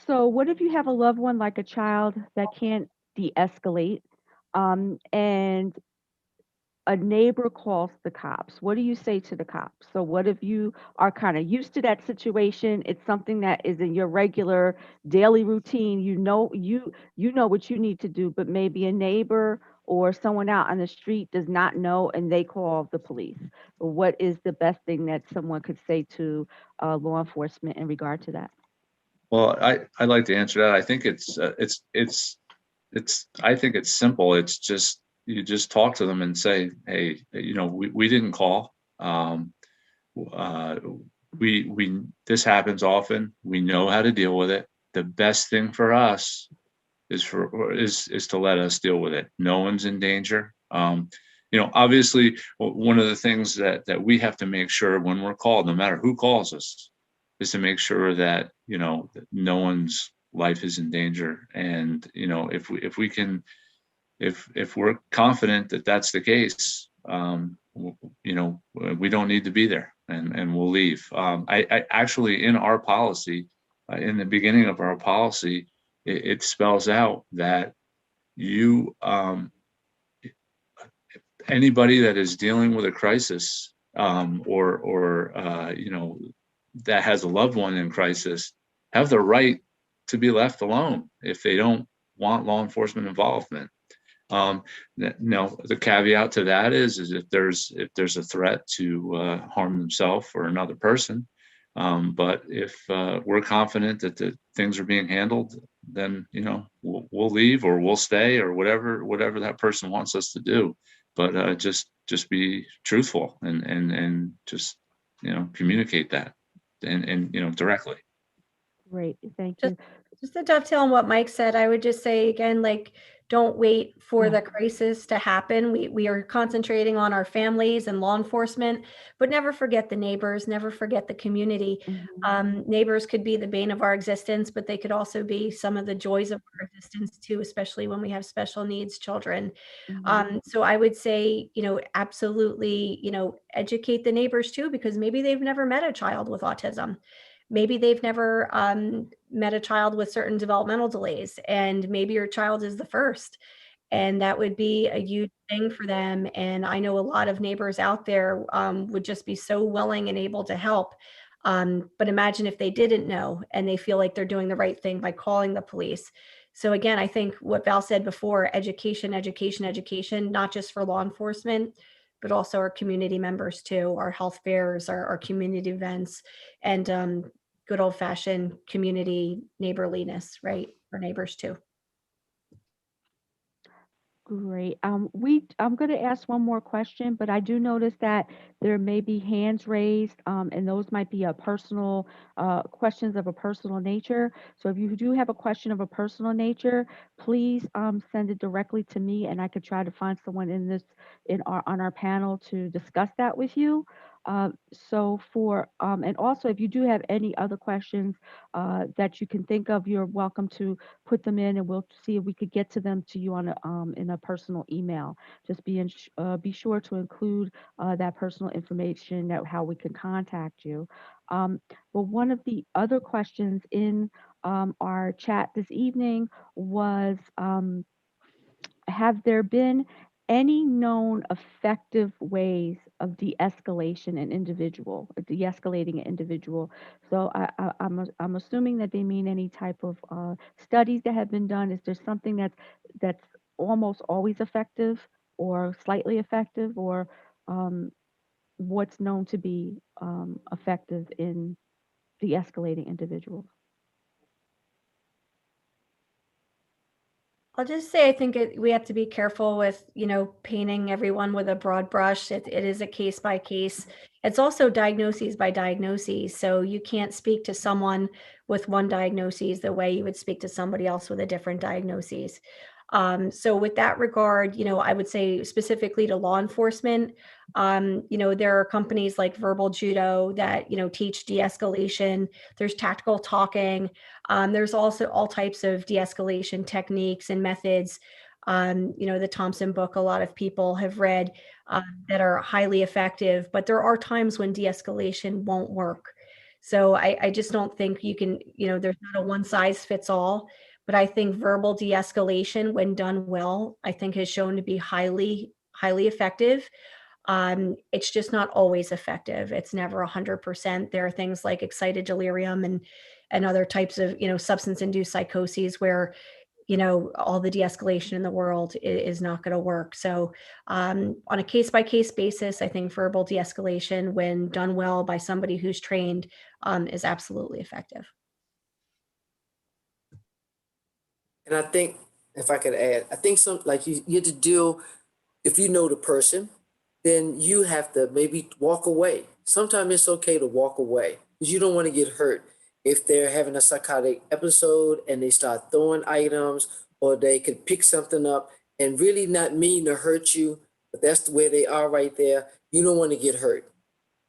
So what if you have a loved one like a child that can't de-escalate, and a neighbor calls the cops? What do you say to the cops? So what if you are kind of used to that situation? It's something that is in your regular daily routine. You know what you need to do, but maybe a neighbor or someone out on the street does not know and they call the police. What is the best thing that someone could say to law enforcement in regard to that? Well, I'd like to answer that. I think I think it's simple. It's just, you just talk to them and say, hey, we didn't call. This happens often. We know how to deal with it. The best thing for us is to let us deal with it. No one's in danger. Obviously, one of the things that we have to make sure when we're called, no matter who calls us, is to make sure that, that no one's life is in danger. And, if we're confident that that's the case, we don't need to be there and we'll leave. I actually, in our policy, in the beginning of our policy, it spells out that anybody that is dealing with a crisis, that has a loved one in crisis, have the right to be left alone if they don't want law enforcement involvement. The caveat to that is if there's a threat to harm themselves or another person. But if we're confident that the things are being handled, then we'll leave or we'll stay or whatever that person wants us to do. But just be truthful and just communicate that and directly. Great, thank you. Just to dovetail on what Mike said, I would just say again, don't wait for Yeah. the crisis to happen. We are concentrating on our families and law enforcement, but never forget the neighbors, never forget the community. Neighbors could be the bane of our existence, but they could also be some of the joys of our existence too, especially when we have special needs children. So I would say, absolutely, educate the neighbors too, because maybe they've never met a child with autism. Maybe they've never met a child with certain developmental delays, and maybe your child is the first. And that would be a huge thing for them. And I know a lot of neighbors out there would just be so willing and able to help. But imagine if they didn't know and they feel like they're doing the right thing by calling the police. So again, I think what Val said before, education, not just for law enforcement, but also our community members too, our health fairs, our community events, and good old fashioned community neighborliness, right? For neighbors too. Great. I'm going to ask one more question, but I do notice that there may be hands raised, and those might be a personal, questions of a personal nature. So if you do have a question of a personal nature, please, send it directly to me, and I could try to find someone on our panel to discuss that with you. And also if you do have any other questions, that you can think of, you're welcome to put them in, and we'll see if we could get to them to you in a personal email. Just be sure to include that personal information, that how we can contact you. But one of the other questions in our chat this evening was, have there been any known effective ways of de-escalating an individual? So I'm assuming that they mean any type of studies that have been done. Is there something that's almost always effective or slightly effective, or what's known to be effective in de-escalating individuals? I'll just say, I think we have to be careful with, painting everyone with a broad brush. It is a case by case. It's also diagnoses by diagnoses. So you can't speak to someone with one diagnosis the way you would speak to somebody else with a different diagnosis. So with that regard, I would say specifically to law enforcement, there are companies like Verbal Judo that, teach de-escalation. There's tactical talking. There's also all types of de-escalation techniques and methods. The Thompson book, a lot of people have read, that are highly effective, but there are times when de-escalation won't work. So I just don't think you can, there's not a one size fits all, but I think verbal de-escalation, when done well, I think has shown to be highly, highly effective. It's just not always effective. It's never 100%. There are things like excited delirium and other types of, substance-induced psychoses where, all the de-escalation in the world is not going to work. So on a case-by-case basis, I think verbal de-escalation, when done well by somebody who's trained, is absolutely effective. And I think, if I could add, I think you have to deal, if you know the person, then you have to maybe walk away. Sometimes it's okay to walk away because you don't want to get hurt. If they're having a psychotic episode and they start throwing items, or they could pick something up and really not mean to hurt you, but that's the way they are right there, you don't want to get hurt.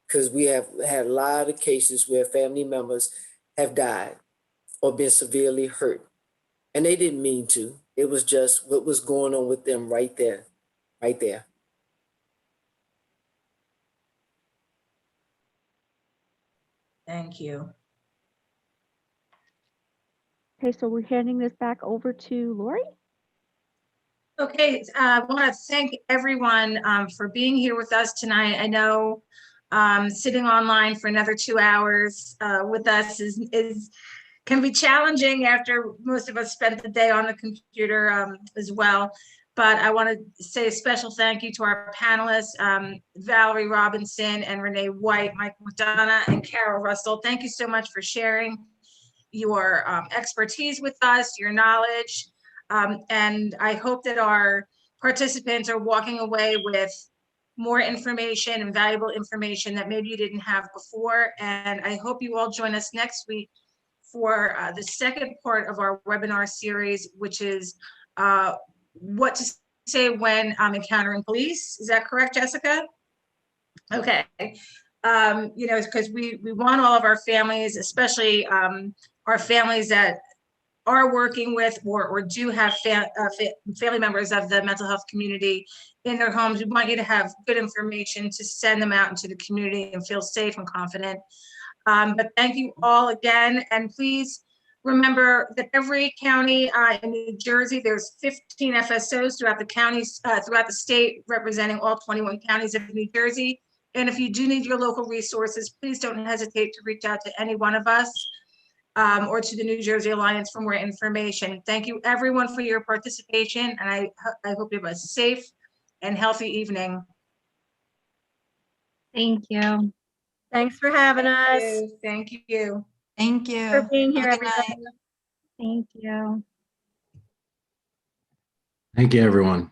Because we have had a lot of cases where family members have died or been severely hurt. And they didn't mean to. It was just what was going on with them right there, right there. Thank you. Okay, so we're handing this back over to Lori. Okay, I want to thank everyone for being here with us tonight. I know sitting online for another 2 hours with us can be challenging after most of us spent the day on the computer as well. But I want to say a special thank you to our panelists, Valerie Robinson and Renee White, Mike McDonough, and Carol Russell. Thank you so much for sharing your expertise with us, your knowledge. And I hope that our participants are walking away with more information and valuable information that maybe you didn't have before. And I hope you all join us next week for the second part of our webinar series, which is what to say when encountering police. Is that correct, Jessica? Okay. Because we want all of our families, especially our families that are working with or do have family members of the mental health community in their homes. We want you to have good information to send them out into the community and feel safe and confident. But thank you all again. And please remember that every county in New Jersey, there's 15 FSOs throughout the counties, throughout the state, representing all 21 counties of New Jersey. And if you do need your local resources, please don't hesitate to reach out to any one of us or to the New Jersey Alliance for more information. Thank you everyone for your participation, and I hope you have a safe and healthy evening. Thank you. Thanks for having us. Thank you. Thank you. For being here, Have a good everybody. night. Thank you. Thank you, everyone.